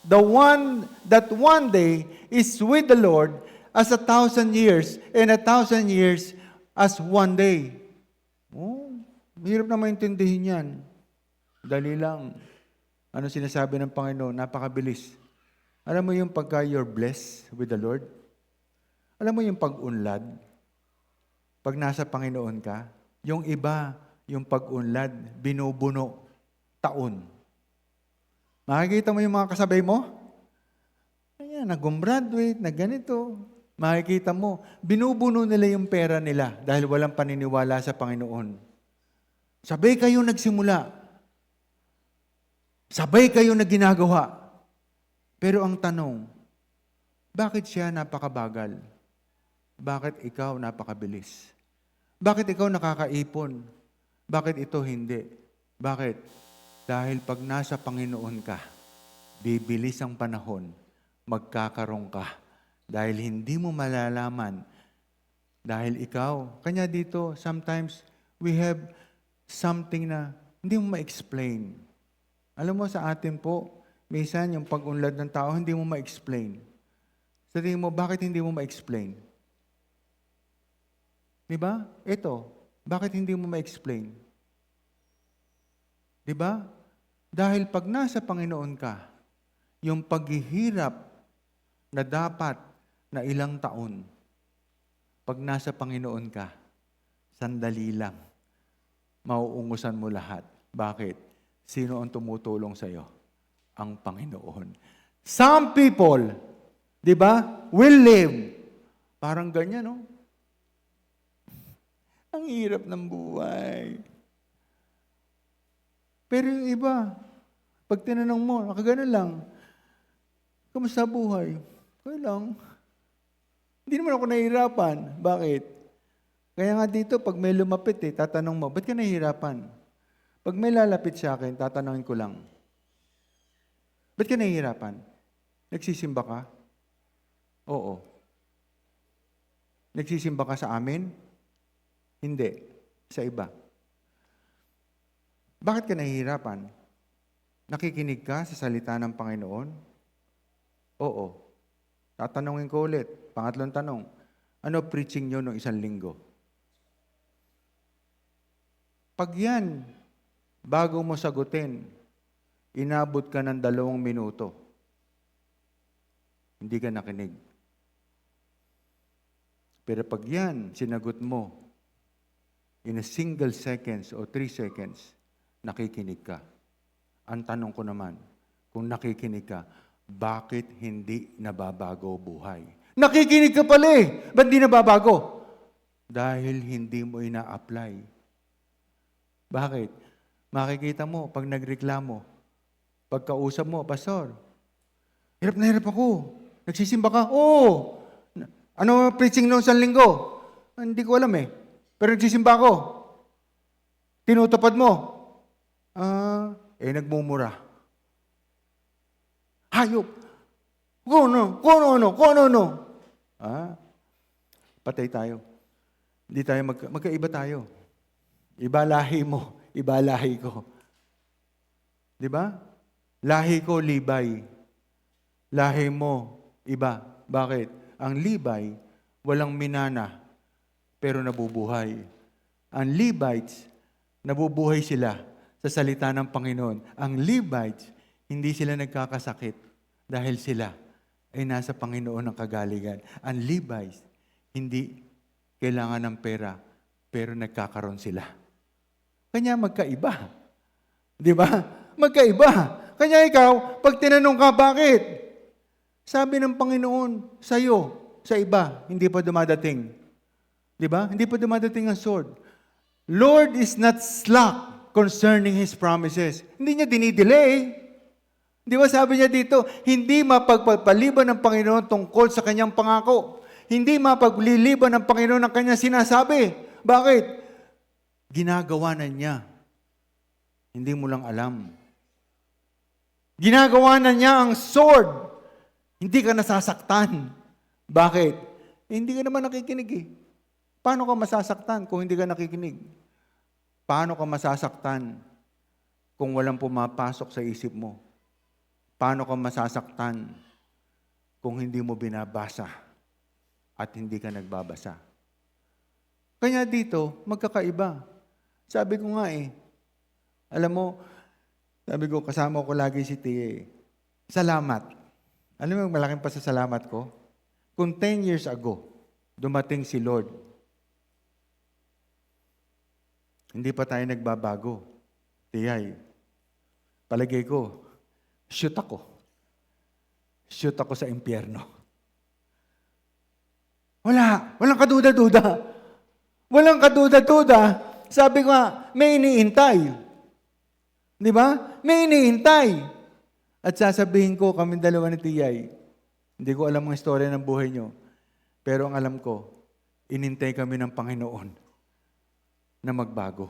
The one that one day is with the Lord as 1,000 years, and 1,000 years as one day. Oh, hirap na maintindihin yan. Dali lang. Ano sinasabi ng Panginoon? Napakabilis. Alam mo yung pagka you're blessed with the Lord? Alam mo yung pag-unlad? Pag nasa Panginoon ka, yung iba, yung pag-unlad, binubuno, taon. Makikita mo yung mga kasabay mo? Ayan, nag-graduate, nagganito. Makikita mo, binubuno nila yung pera nila dahil walang paniniwala sa Panginoon. Sabay kayo nagsimula. Sabay kayo na ginagawa. Pero ang tanong, bakit siya napakabagal? Bakit ikaw napakabilis? Bakit ikaw nakakaipon? Bakit ito hindi? Bakit? Dahil pag nasa Panginoon ka, bibilis ang panahon, magkakaroon ka. Dahil hindi mo malalaman. Dahil ikaw, kanya dito, sometimes we have something na hindi mo ma-explain. Alam mo sa atin po, minsan yung pag-unlad ng tao, hindi mo ma-explain. Sa tingin mo, bakit hindi mo ma-explain? Diba? Ito, bakit hindi mo ma-explain? Diba? Dahil pag nasa Panginoon ka, yung paghihirap na dapat na ilang taon, pag nasa Panginoon ka, sandali lang, mauungusan mo lahat. Bakit? Sino ang tumutulong sa'yo? Ang Panginoon. Some people, di ba, will live. Parang ganyan, no? Ang hirap ng buhay. Pero yung iba, pag tinanong mo, nakaganon lang, kamusta buhay? Okay lang. Hindi naman ako nahihirapan. Bakit? Kaya nga dito, pag may lumapit, tatanong mo, ba't ka nahihirapan? Pag may lalapit sa akin, tatanungin ko lang, ba't ka nahihirapan? Nagsisimba ka? Oo. Nagsisimba ka sa amin? Hindi. Sa iba. Bakit ka nahihirapan? Nakikinig ka sa salita ng Panginoon? Oo. Tatanungin ko ulit. Pangatlong tanong. Ano preaching nyo noong 1 linggo? Pag yan, bago mo sagutin, inabot ka ng 2 minuto. Hindi ka nakinig. Pero pag yan, sinagot mo, in a single seconds o 3 seconds, nakikinig ka. Ang tanong ko naman, kung nakikinig ka, bakit hindi nababago buhay? Nakikinig ka pala eh. Ba't di nababago? Dahil hindi mo ina-apply. Bakit? Makikita mo, pag nagreklamo, pagkausap mo, Pastor, hirap na hirap ako. Nagsisimba ka? Oo. Ano preaching noong 1 linggo? Hindi ko alam eh. Pero nagsisimba ako. Tinutupad mo. Nagmumura. Hayop. Kung ano. Patay tayo. Hindi tayo magkaiba tayo. Iba lahi mo, iba lahi ko. Di ba? Lahi ko, Libay. Lahi mo, iba. Bakit? Ang Libay, walang minana, pero nabubuhay. Ang Levites, nabubuhay sila sa salita ng Panginoon. Ang Levites, hindi sila nagkakasakit dahil sila ay nasa Panginoon ng kagalingan. Ang Levites, hindi kailangan ng pera, pero nagkakaroon sila. Kanya magkaiba. Di ba? Magkaiba. Kanya ikaw, pag tinanong ka, bakit? Sabi ng Panginoon, sa'yo, sa iba, hindi pa dumadating. Di ba? Hindi pa dumadating ang sword. Lord is not slack concerning His promises. Hindi niya dinidelay. Di ba sabi niya dito, hindi mapagpapaliban ng Panginoon tungkol sa kanyang pangako. Hindi mapagliliban ng Panginoon ang kanyang sinasabi. Bakit? Ginagawa na niya. Hindi mo lang alam. Ginagawa na niya ang sword. Hindi ka nasasaktan. Bakit? Hindi ka naman nakikinig eh. Paano ka masasaktan kung hindi ka nakikinig? Paano ka masasaktan kung walang pumapasok sa isip mo? Paano ka masasaktan kung hindi mo binabasa at hindi ka nagbabasa? Kaya dito, magkakaiba. Sabi ko nga alam mo, sabi ko, kasama ko lagi si Tia Salamat. Alam mo yung malaking pasasalamat ko? Kung 10 years ago, dumating si Lord, hindi pa tayo nagbabago. Tiyay, palagay ko, shoot ako. Shoot ako sa impyerno. Walang kaduda-duda. Walang kaduda-duda. Sabi ko nga, may iniintay. Di ba? May iniintay. At sasabihin ko, kami dalawa ni Tiyay, hindi ko alam ang istorya ng buhay nyo, pero ang alam ko, inintay kami ng Panginoon na magbago.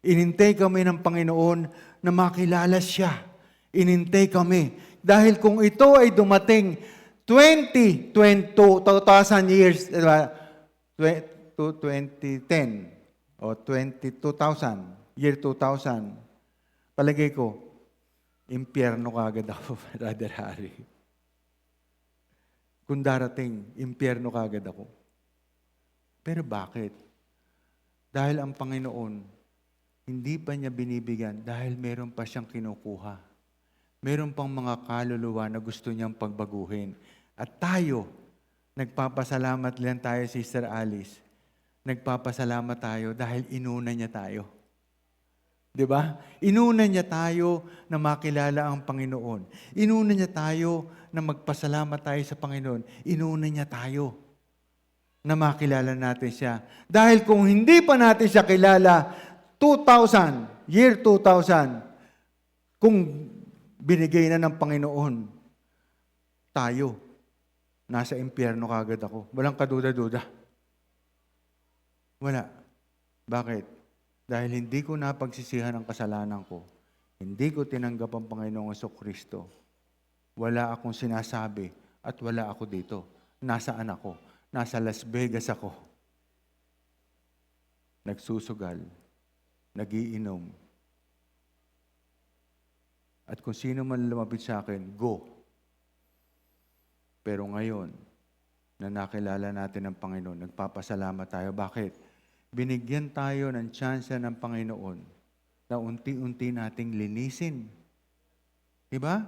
Inintay kami ng Panginoon na makilala siya. Inintay kami. Dahil kung ito ay dumating 2,000 years, diba? 2010 o 2000, year 2000, palagay ko, impyerno kagad ako, Brother Harry. Kung darating, impyerno kagad ako. Pero bakit? Dahil ang Panginoon, hindi pa niya binibigyan dahil meron pa siyang kinukuha. Meron pang mga kaluluwa na gusto niyang pagbaguhin. At tayo, nagpapasalamat lang tayo, Sister Alice. Nagpapasalamat tayo dahil inuna niya tayo. Di ba? Inuna niya tayo na makilala ang Panginoon. Inuna niya tayo na magpasalamat tayo sa Panginoon. Inuna niya tayo na makilala natin siya. Dahil kung hindi pa natin siya kilala, year 2000, kung binigay na ng Panginoon, tayo, nasa impyerno kagad ako. Walang kaduda-duda. Wala. Bakit? Dahil hindi ko napagsisihan ang kasalanan ko, hindi ko tinanggap ang Panginoong Kristo, wala akong sinasabi at wala ako dito. Nasaan ako? Nasa Las Vegas ako. Nagsusugal, nagiinom. At kung sino man lumapit sa akin, go. Pero ngayon, na nakilala natin ang Panginoon, nagpapasalamat tayo. Bakit? Binigyan tayo ng tsansa ng Panginoon na unti-unti nating linisin. Diba?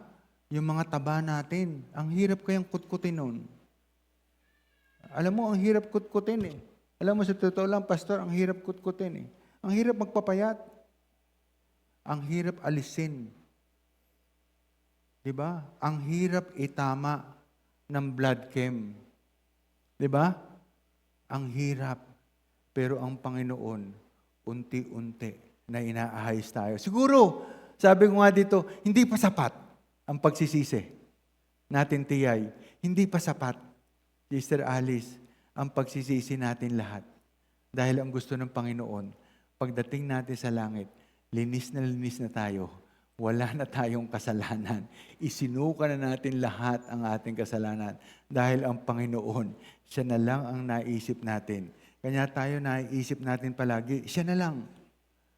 Yung mga taba natin, ang hirap kayang kutkutin nun. Alam mo, ang hirap kutkutin eh. Alam mo, sa totoo lang, Pastor, ang hirap kutkutin eh. Ang hirap magpapayat. Ang hirap alisin. Diba? Ang hirap itama ng blood chem. Diba? Ang hirap. Pero ang Panginoon, unti-unti na inaahayos tayo. Siguro, sabi ko nga dito, hindi pa sapat ang pagsisisi natin, Tiyay. Hindi pa sapat, Sister Alice, ang pagsisisi natin lahat. Dahil ang gusto ng Panginoon, pagdating natin sa langit, linis na tayo. wala na tayong kasalanan. Isinuka na natin lahat ang ating kasalanan dahil ang Panginoon, siya na lang ang naisip natin. Kanya tayo naisip natin palagi, siya na lang.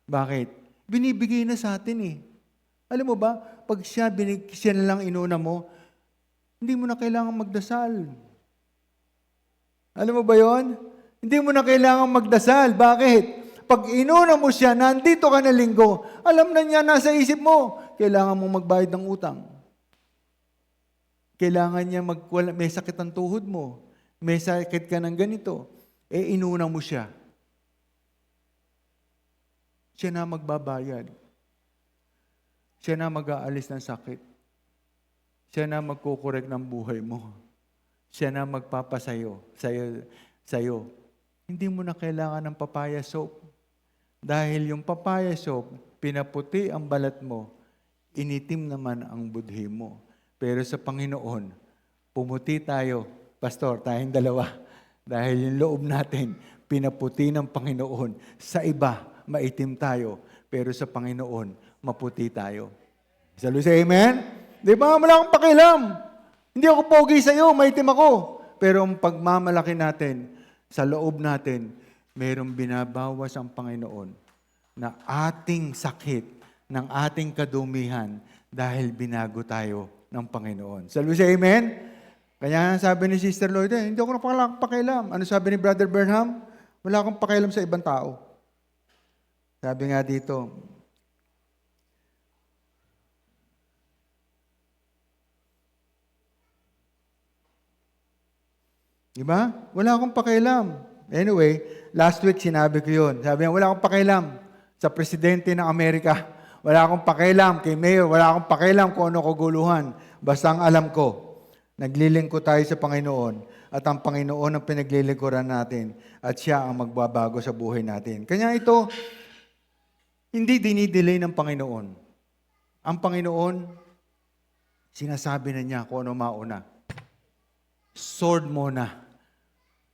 Bakit? Binibigay na sa atin eh. Alam mo ba, pag siya na lang inuna mo, hindi mo na kailangan magdasal. Alam mo ba yon? Hindi mo na kailangan magdasal. Bakit? Pag inuna mo siya, nandito ka na linggo, alam na niya, nasa isip mo, kailangan mong magbayad ng utang. Kailangan niya may sakit ang tuhod mo, may sakit ka ng ganito, inuna mo siya. Siya na magbabayad. Siya na mag-aalis ng sakit. Siya na magkukorek ng buhay mo. Siya na magpapasayo sa'yo. Hindi mo na kailangan ng papaya soap. Dahil yung papaya soap, pinaputi ang balat mo, initim naman ang budhi mo. Pero sa Panginoon, pumuti tayo, Pastor, tayong dalawa. Dahil yung loob natin, pinaputi ng Panginoon. Sa iba, maitim tayo. Pero sa Panginoon, maputi tayo. Saludos, amen? Di ba? Wala akong pakialam. Hindi ako pogi sa'yo, maitim ako. Pero ang pagmamalaki natin, sa loob natin, mayroong binabawas ang Panginoon na ating sakit, ng ating kadumihan dahil binago tayo ng Panginoon. Saludos, amen? Kaya sabi ni Sister Lloyd, hindi ako pakialam. Ano sabi ni Brother Burnham? Wala akong pakialam sa ibang tao. Sabi nga dito, diba? Wala akong pakialam. Anyway, last week sinabi ko yun. Sabi niya, wala akong pakialam sa presidente ng Amerika. Wala akong pakialam kay mayor. Wala akong pakialam kung ano kaguluhan. Basta ang alam ko, naglilingkod tayo sa Panginoon at ang Panginoon ang pinaglilingkuran natin at siya ang magbabago sa buhay natin. Kanya ito, hindi dinidelay ng Panginoon. Ang Panginoon, sinasabi na niya kung ano mauna. Sword muna.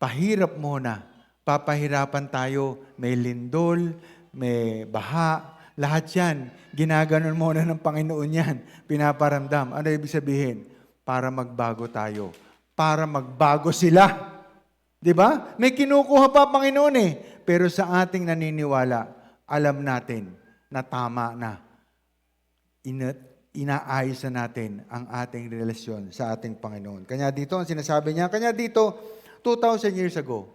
Pahirap muna. Papahirapan tayo. May lindol, may baha. Lahat yan. Ginaganon muna ng Panginoon yan. Pinaparamdam. Ano ibig sabihin? Para magbago tayo. Para magbago sila. Di ba? May kinukuha pa Panginoon eh. Pero sa ating naniniwala, alam natin na tama na. Inaayos na natin ang ating relasyon sa ating Panginoon. Kanya dito, ang sinasabi niya, kanya dito, 2,000 years ago,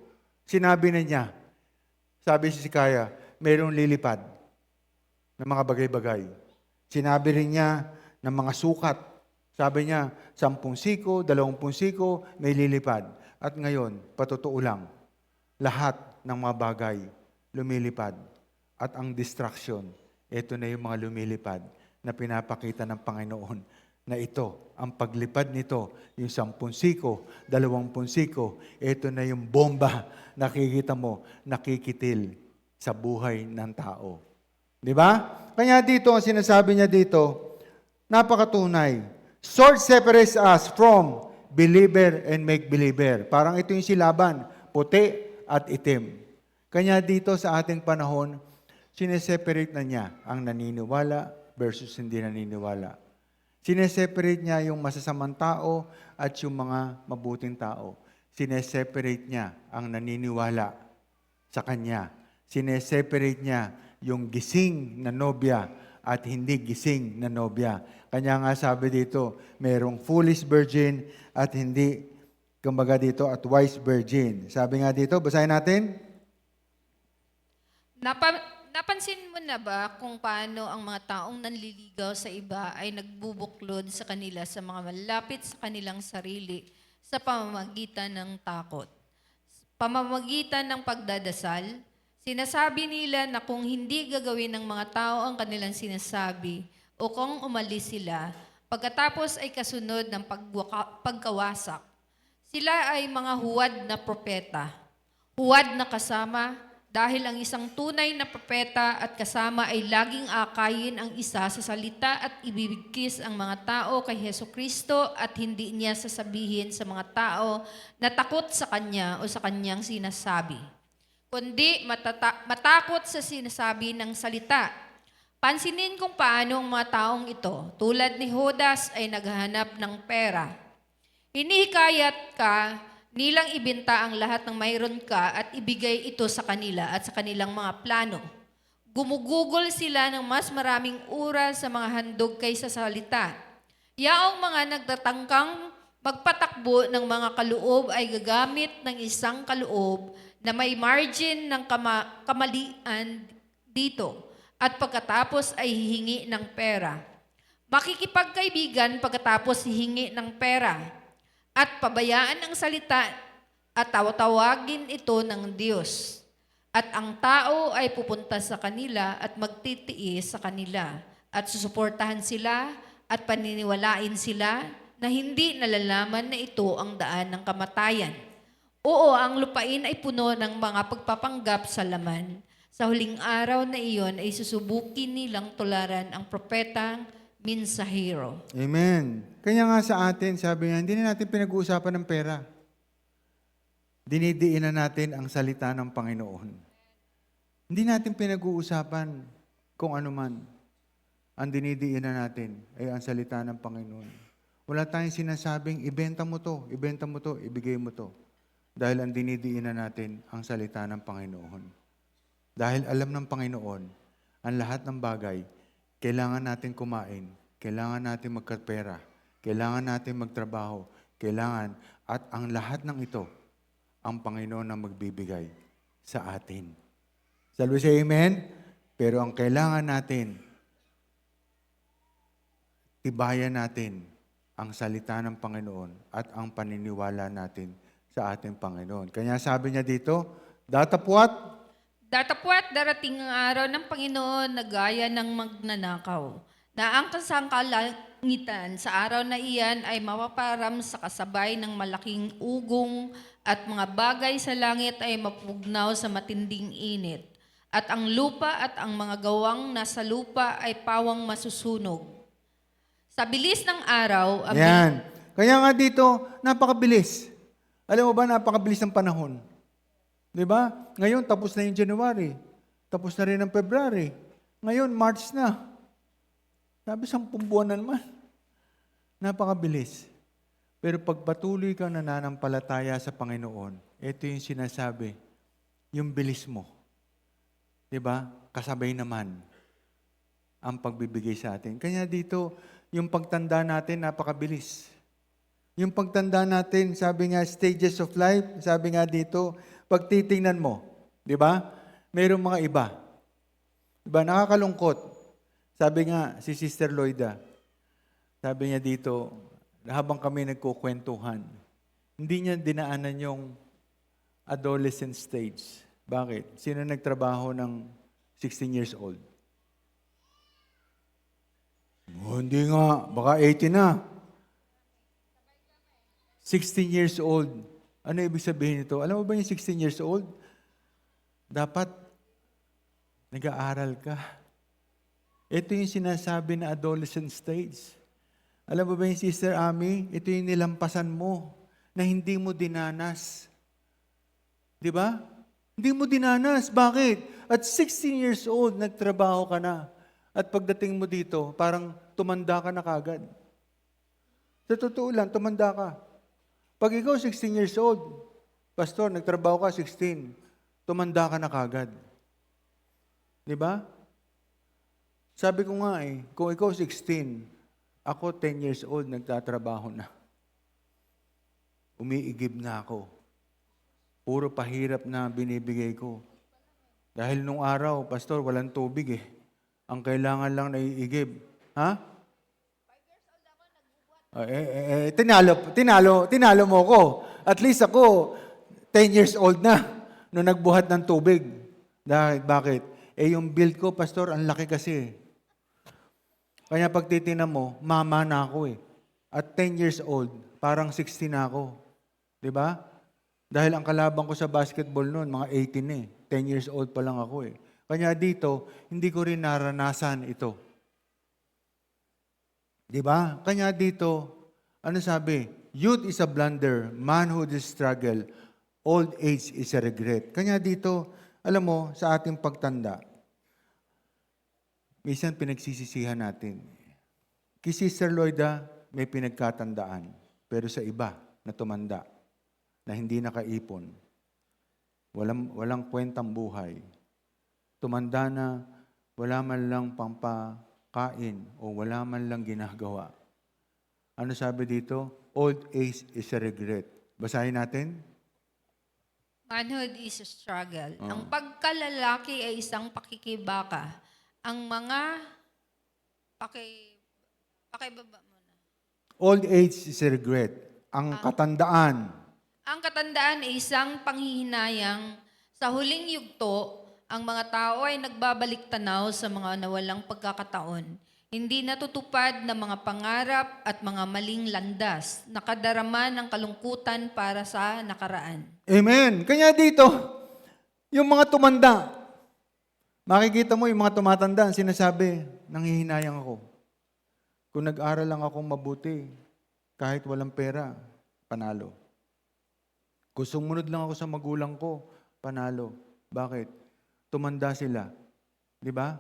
sinabi na niya, sabi si Sikaya, mayroong lilipad ng mga bagay-bagay. Sinabi rin niya ng mga sukat. Sabi niya, 10 siko, 20 siko, may lilipad. At ngayon, patotoo lang, lahat ng mga bagay lumilipad. At ang distraction, ito na yung mga lumilipad na pinapakita ng Panginoon na ito, ang paglipad nito, yung 10 siko, 20 siko, ito na yung bomba nakikita mo, nakikitil sa buhay ng tao. Di ba? Kanya dito, ang sinasabi niya dito, napakatunay. Sword separates us from believer and make-believer. Parang ito yung silaban, puti at itim. Kanya dito sa ating panahon, sineseparate na niya ang naniniwala versus hindi naniniwala. Sineseparate niya yung masasamang tao at yung mga mabuting tao. Sineseparate niya ang naniniwala sa Kanya. Sineseparate niya yung gising na nobya at hindi gising na nobya. Kanya nga sabi dito, merong foolish virgin at hindi, kumbaga dito, at wise virgin. Sabi nga dito, basahin natin. Napansin mo na ba kung paano ang mga taong nanliligaw sa iba ay nagbubuklod sa kanila sa mga malapit sa kanilang sarili sa pamamagitan ng takot? Pamamagitan ng pagdadasal, sinasabi nila na kung hindi gagawin ng mga tao ang kanilang sinasabi o kung umalis sila, pagkatapos ay kasunod ng pagkawasak, sila ay mga huwad na propeta, huwad na kasama. Dahil ang isang tunay na propeta at kasama ay laging akayin ang isa sa salita at ibibigkis ang mga tao kay Hesukristo at hindi niya sasabihin sa mga tao na takot sa kanya o sa kanyang sinasabi, kundi matakot sa sinasabi ng salita. Pansinin kung paano ang mga taong ito, tulad ni Judas, ay naghahanap ng pera. Hinihikayat ka nilang ibenta ang lahat ng mayroon ka at ibigay ito sa kanila at sa kanilang mga plano. Gumugugol sila ng mas maraming oras sa mga handog kaysa sa salita. Yaong mga nagtatangkang magpatakbo ng mga kaloob ay gagamit ng isang kaloob na may margin ng kamalian dito at pagkatapos ay hihingi ng pera. Makikipagkaibigan pagkatapos hihingi ng pera at pabayaan ang salita at tawagin ito ng Diyos. At ang tao ay pupunta sa kanila at magtitiis sa kanila at susuportahan sila at paniniwalain sila na hindi nalalaman na ito ang daan ng kamatayan. Oo, ang lupain ay puno ng mga pagpapanggap sa laman. Sa huling araw na iyon ay susubukin nilang tularan ang propetang mensahero. Amen. Kaya nga sa atin, sabi nga, hindi na natin pinag-uusapan ng pera. Dinidiinan natin ang salita ng Panginoon. Hindi natin pinag-uusapan kung ano man. Ang dinidiinan natin ay ang salita ng Panginoon. Wala tayong sinasabing, ibenta mo to, ibigay mo to. Dahil ang dinidiinan natin ang salita ng Panginoon. Dahil alam ng Panginoon, ang lahat ng bagay, kailangan natin kumain, kailangan natin magkapera, kailangan natin magtrabaho, at ang lahat ng ito, ang Panginoon ang magbibigay sa atin. Salve say amen? Pero ang kailangan natin, tibayan natin ang salita ng Panginoon at ang paniniwala natin sa ating Panginoon. Kaya sabi niya dito, datapwat Darating ang araw ng Panginoon na gaya ng magnanakaw, na ang kasangkalangitan sa araw na iyan ay mapaparam sa kasabay ng malaking ugong at mga bagay sa langit ay mapugnaw sa matinding init. At ang lupa at ang mga gawang nasa lupa ay pawang masusunog. Sa bilis ng araw, Yan. Kaya nga dito, napakabilis. Alam mo ba, napakabilis ng panahon. Di ba? Ngayon, tapos na yung January. Tapos na rin ang February. Ngayon, March na. Sabi, 10 buwan na naman. Napakabilis. Pero pag patuloy kang nananampalataya sa Panginoon, ito yung sinasabi, yung bilis mo. Di ba? Kasabay naman ang pagbibigay sa atin. Kaya dito, yung pagtanda natin, napakabilis. Yung pagtanda natin, sabi nga, stages of life, sabi nga dito, pag titingnan mo, di ba? Mayroong mga iba. Di ba? Nakakalungkot. Sabi nga, si Sister Loida, sabi niya dito, habang kami nagkukwentuhan, hindi niya dinaanan yung adolescent stage. Bakit? Sino nagtrabaho ng 16 years old? Oh, hindi nga, baka 18 na. 16 years old. Ano ibig sabihin nito? Alam mo ba yung 16 years old? Dapat nag-aaral ka. Ito yung sinasabi na adolescent stage. Alam mo ba yung Sister Ami? Ito yung nilampasan mo na hindi mo dinanas. Di ba? Hindi mo dinanas. Bakit? At 16 years old, nagtrabaho ka na. At pagdating mo dito, parang tumanda ka na kagad. Sa totoo lang, tumanda ka. Pag ikaw 16 years old, pastor, nagtrabaho ka 16, tumanda ka na kagad. Di ba? Sabi ko nga kung ikaw 16, ako 10 years old, nagtatrabaho na. Umiigib na ako. Puro pahirap na binibigay ko. Dahil nung araw, pastor, walang tubig Ang kailangan lang naiigib. Ha? 5 years old ako, tinalo mo ko. At least ako, 10 years old na, nung nagbuhat ng tubig. Dahil, bakit? Yung build ko, pastor, ang laki kasi. Kaya pag titingnan mo, mama na ako At 10 years old, parang 16 na ako. Di ba? Dahil ang kalaban ko sa basketball noon, mga 18 10 years old pa lang ako Kanya dito, hindi ko rin naranasan ito. Di ba? Kanya dito, ano sabi? Youth is a blunder, manhood is struggle, old age is a regret. Kanya dito, alam mo, sa ating pagtanda, minsan pinagsisisihan natin. Kay Sister Lloyda, may pinagkatandaan. Pero sa iba na tumanda, na hindi nakaipon, walang kwentang buhay, tumanda na wala man lang pampakain o wala man lang ginagawa. Ano sabi dito? Old age is a regret. Basahin natin. Manhood is a struggle. Oh. Ang pagkalalaki ay isang pakikibaka. Ang mga pakibaba muna. Old age is a regret. Ang katandaan. Ang katandaan ay isang panghihinayang. Sa huling yugto, ang mga tao ay nagbabalik tanaw sa mga nawalang pagkakataon. Hindi natutupad ng mga pangarap at mga maling landas. Nakadarama ng kalungkutan para sa nakaraan. Amen. Kanya dito, yung mga tumanda, makikita mo yung mga tumatanda, ang sinasabi, nanghihinayang ako. Kung nag-aral lang akong mabuti, kahit walang pera, panalo. Kung sumunod lang ako sa magulang ko, panalo. Bakit? Tumanda sila. Di ba?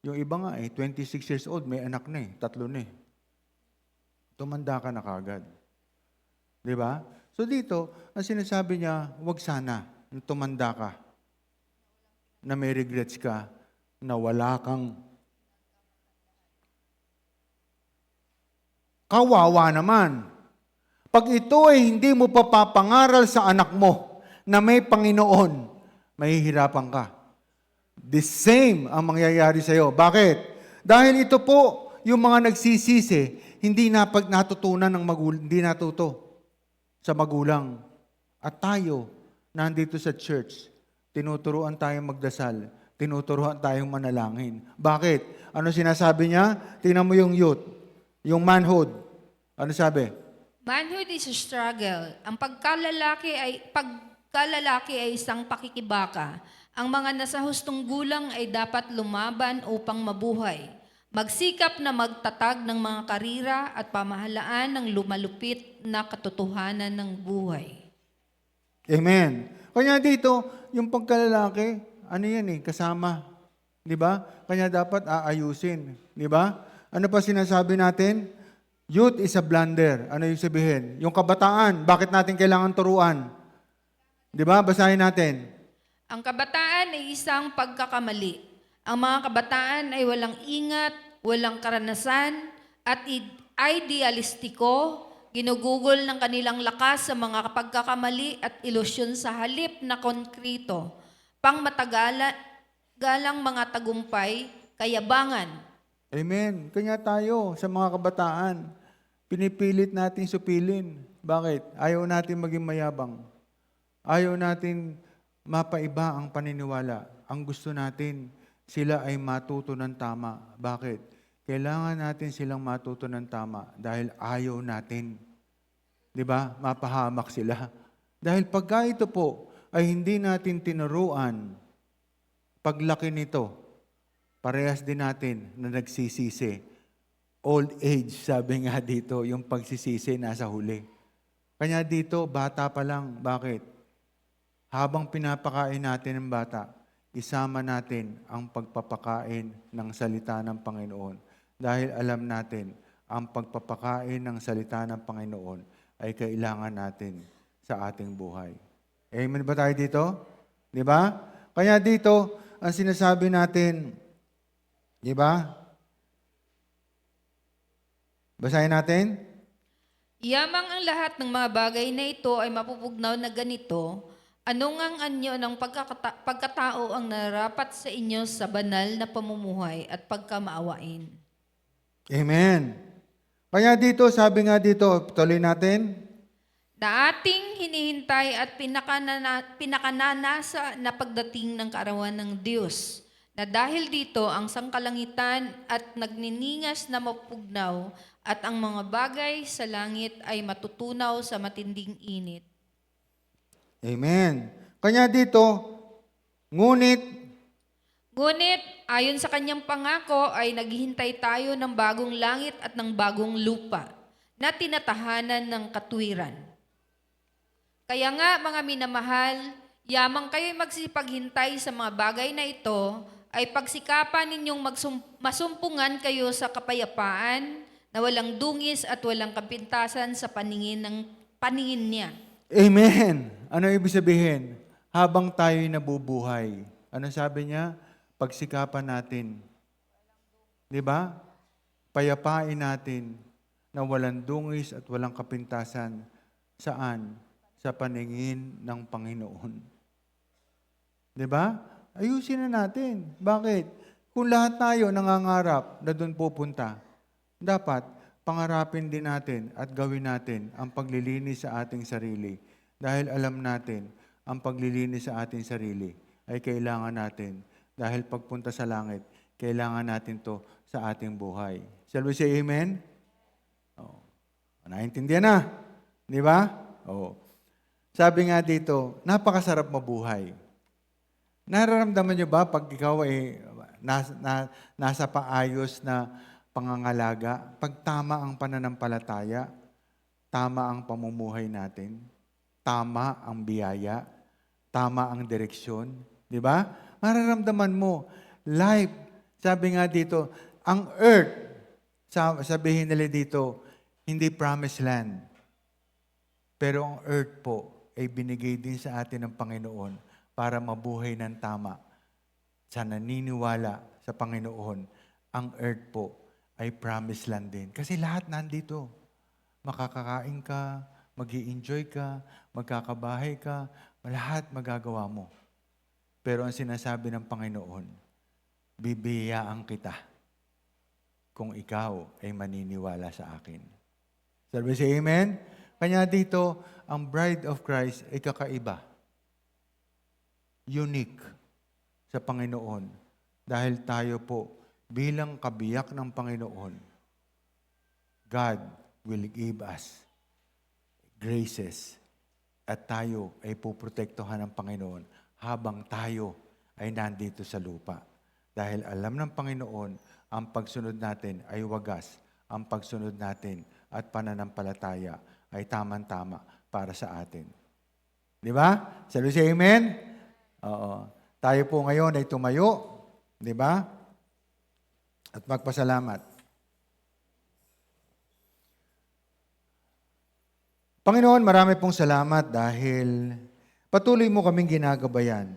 Yung iba nga 26 years old, may anak na 3 na Tumanda ka na kagad. Di ba? So dito, ang sinasabi niya, wag sana, tumanda ka, na may regrets ka, na wala kang kawawa naman. Pag ito ay hindi mo papapangaral sa anak mo na may Panginoon, mahihirapan ka. The same ang mangyayari sa iyo. Bakit? Dahil ito po, yung mga nagsisisi, hindi natutunan ng magulang, hindi natuto sa magulang. At tayo, nandito sa church, tinuturuan tayong magdasal, tinuturuan tayong manalangin. Bakit? Ano sinasabi niya? Tingnan mo yung youth, yung manhood. Ano sabi? Manhood is a struggle. Ang pagkalalaki ay isang pakikibaka. Ang mga nasa hustong gulang ay dapat lumaban upang mabuhay. Magsikap na magtatag ng mga karira at pamahalaan ng lumalupit na katotohanan ng buhay. Amen. Kanya dito, yung pagkalalaki, ano yan kasama. Di ba? Kanya dapat aayusin. Di ba? Ano pa sinasabi natin? Youth is a blunder. Ano yung sabihin? Yung kabataan, bakit natin kailangan turuan? Di ba? Basahin natin. Ang kabataan ay isang pagkakamali. Ang mga kabataan ay walang ingat, walang karanasan, at idealistiko, ginugugol ng kanilang lakas sa mga pagkakamali at ilusyon sa halip na konkrito, pangmatagalang mga tagumpay, kayabangan. Amen. Kanya tayo sa mga kabataan, pinipilit natin supilin. Bakit? Ayaw natin maging mayabang. Ayaw natin mapaiba ang paniniwala. Ang gusto natin, sila ay matuto ng tama. Bakit? Kailangan natin silang matuto ng tama dahil ayaw natin. Di ba? Mapahamak sila. Dahil pagka ito po ay hindi natin tinuruan, paglaki nito, parehas din natin na nagsisisi. Old age, sabi nga dito, yung pagsisisi nasa huli. Kanya dito, bata pa lang. Bakit? Habang pinapakain natin ng bata, isama natin ang pagpapakain ng salita ng Panginoon. Dahil alam natin, ang pagpapakain ng salita ng Panginoon ay kailangan natin sa ating buhay. Amen ba tayo dito? Di ba? Kaya dito, ang sinasabi natin, di ba? Basahin natin. Yamang ang lahat ng mga bagay na ito ay mapupugnaw na ganito, anong ang anyo ng pagkatao ang narapat sa inyo sa banal na pamumuhay at pagkamaawain. Amen. Kaya dito, sabi nga dito, tuloy natin. Na ating hinihintay at pinakananasa na pagdating ng kaarawan ng Diyos, na dahil dito ang sangkalangitan at nagniningas na mapugnaw at ang mga bagay sa langit ay matutunaw sa matinding init. Amen. Kanya dito, ngunit, ayon sa kanyang pangako ay naghihintay tayo ng bagong langit at ng bagong lupa na tinatahanan ng katwiran. Kaya nga mga minamahal, Yamang kayo'y magsipaghintay sa mga bagay na ito, ay pagsikapan ninyong masumpungan kayo sa kapayapaan na walang dungis at walang kapintasan sa paningin niya. Amen! Ano ibig sabihin? Habang tayo'y nabubuhay. Ano sabi niya? Pagsikapan natin. Di ba? Payapain natin na walang dungis at walang kapintasan. Saan? Sa paningin ng Panginoon. Di ba? Ayusin na natin. Bakit? Kung lahat tayo nangangarap na doon pupunta, dapat pangarapin din natin at gawin natin ang paglilinis sa ating sarili. Dahil alam natin, ang paglilinis sa ating sarili ay kailangan natin. Dahil pagpunta sa langit, kailangan natin to sa ating buhay. Shall we say amen? Oh. Naintindihan na? Di ba? Oh. Sabi nga dito, napakasarap mabuhay. Nararamdaman niyo ba pag ikaw ay nasa paayos na pangangalaga, pag tama ang pananampalataya, tama ang pamumuhay natin, tama ang biyaya, tama ang direksyon, di ba? Mararamdaman mo, life, sabi nga dito, ang earth, sabihin nila dito, hindi promised land. Pero ang earth po ay binigay din sa atin ng Panginoon para mabuhay ng tama. Sa naniniwala sa Panginoon, ang earth po ay promised land din. Kasi lahat nandito. Makakakain ka, mag-i-enjoy ka, magkakabahay ka, lahat magagawa mo. Pero ang sinasabi ng Panginoon, bibiyaan kita kung ikaw ay maniniwala sa akin. Sabi siya, amen? Kanya dito, ang bride of Christ ay kakaiba. Unique sa Panginoon. Dahil tayo po, bilang kabiyak ng Panginoon, God will give us graces at tayo ay puprotektuhan ng Panginoon habang tayo ay nandito sa lupa. Dahil alam ng Panginoon, ang pagsunod natin ay wagas. Ang pagsunod natin at pananampalataya ay tamang-tama para sa atin. Di ba? Sabi siya, amen? Oo. Tayo po ngayon ay tumayo. Di ba? At magpasalamat. Panginoon, marami pong salamat dahil patuloy mo kaming ginagabayan.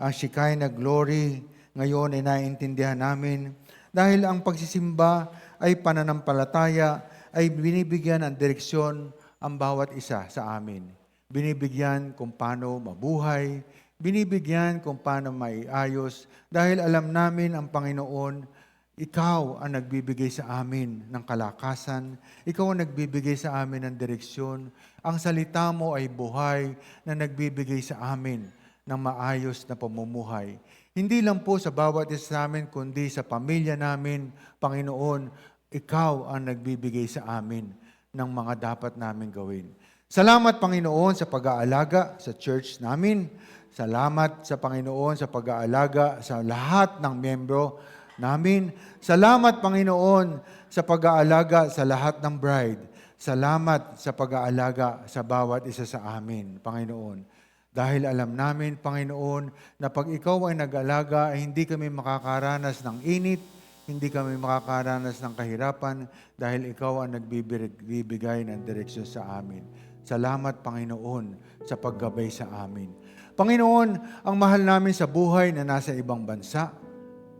Ang Shekinah glory ngayon ay naiintindihan namin dahil ang pagsisimba ay pananampalataya ay binibigyan ng direksyon ang bawat isa sa amin. Binibigyan kung paano mabuhay, binibigyan kung paano maiayos dahil alam namin ang Panginoon, ikaw ang nagbibigay sa amin ng kalakasan. Ikaw ang nagbibigay sa amin ng direksyon. Ang salita mo ay buhay na nagbibigay sa amin ng maayos na pamumuhay. Hindi lang po sa bawat isa sa amin, kundi sa pamilya namin, Panginoon, ikaw ang nagbibigay sa amin ng mga dapat namin gawin. Salamat, Panginoon, sa pag-aalaga sa church namin. Salamat sa Panginoon sa pag-aalaga sa lahat ng miyembro namin. Salamat, Panginoon, sa pag-aalaga sa lahat ng bride. Salamat sa pag-aalaga sa bawat isa sa amin, Panginoon. Dahil alam namin, Panginoon, na pag ikaw ay nag-alaga, ay hindi kami makakaranas ng init, hindi kami makakaranas ng kahirapan, dahil ikaw ang nagbibigay ng direksyon sa amin. Salamat, Panginoon, sa paggabay sa amin. Panginoon, ang mahal namin sa buhay na nasa ibang bansa,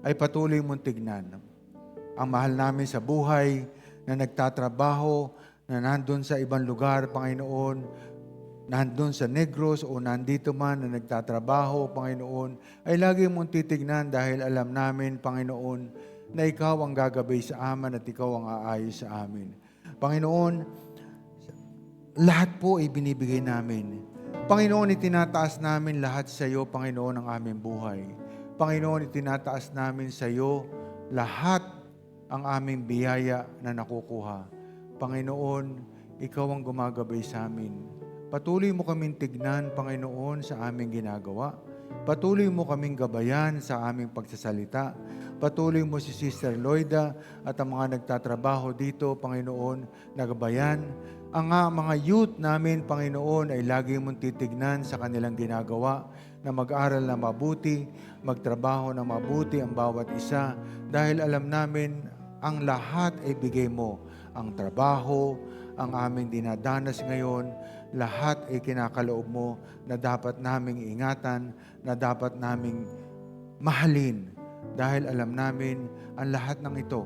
ay patuloy mong tignan. Ang mahal namin sa buhay na nagtatrabaho, na nandun sa ibang lugar, Panginoon, nandun sa Negros o nandito man na nagtatrabaho, Panginoon, ay lagi mong titignan dahil alam namin, Panginoon, na ikaw ang gagabay sa amin at ikaw ang aayos sa amin. Panginoon, lahat po ay binibigay namin. Panginoon, itinataas namin lahat sa iyo, Panginoon, ang aming buhay. Panginoon, itinataas namin sa iyo lahat ang aming biyaya na nakukuha. Panginoon, ikaw ang gumagabay sa amin. Patuloy mo kaming tignan, Panginoon, sa aming ginagawa. Patuloy mo kaming gabayan sa aming pagsasalita. Patuloy mo si Sister Loida at ang mga nagtatrabaho dito, Panginoon, nagabayan. Ang mga youth namin, Panginoon, ay lagi mong titignan sa kanilang ginagawa na mag-aral na mabuti, magtrabaho na mabuti ang bawat isa dahil alam namin ang lahat ay bigay mo. Ang trabaho, ang aming dinadanas ngayon, lahat ay kinakaloob mo na dapat naming ingatan, na dapat naming mahalin. Dahil alam namin ang lahat ng ito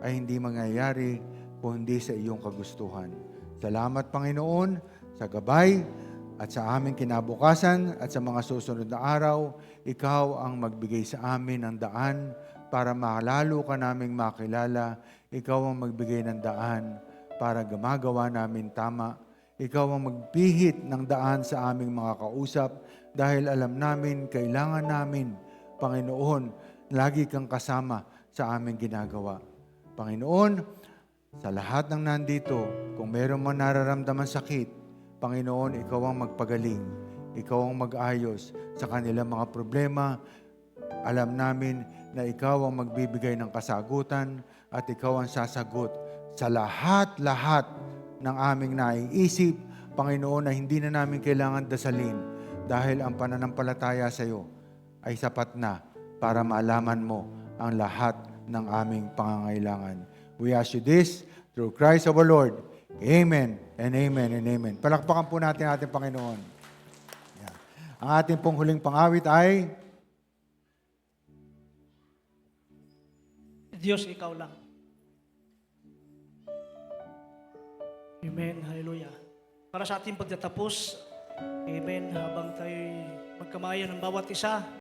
ay hindi mangyayari kung hindi sa iyong kagustuhan. Salamat, Panginoon, sa gabay at sa aming kinabukasan at sa mga susunod na araw. Ikaw ang magbigay sa amin ng daan para malalo ka naming makilala. Ikaw ang magbigay ng daan para gumagawa namin tama. Ikaw ang magpihit ng daan sa aming mga kausap dahil alam namin, kailangan namin, Panginoon, lagi kang kasama sa aming ginagawa. Panginoon, sa lahat ng nandito, kung meron man nararamdaman sakit, Panginoon, ikaw ang magpagaling. Ikaw ang mag-ayos sa kanilang mga problema. Alam namin na ikaw ang magbibigay ng kasagutan at ikaw ang sasagot sa lahat-lahat ng aming naiisip, Panginoon, na hindi na namin kailangan dasalin dahil ang pananampalataya sa iyo ay sapat na para malaman mo ang lahat ng aming pangangailangan. We ask you this through Christ our Lord. Amen and amen and amen. Palakpakan po natin ating Panginoon. Yan. Ang ating pong huling pangawit ay Diyos, ikaw lang. Amen. Hallelujah. Para sa ating pagtatapos, amen, habang tayo magkamayan ng bawat isa,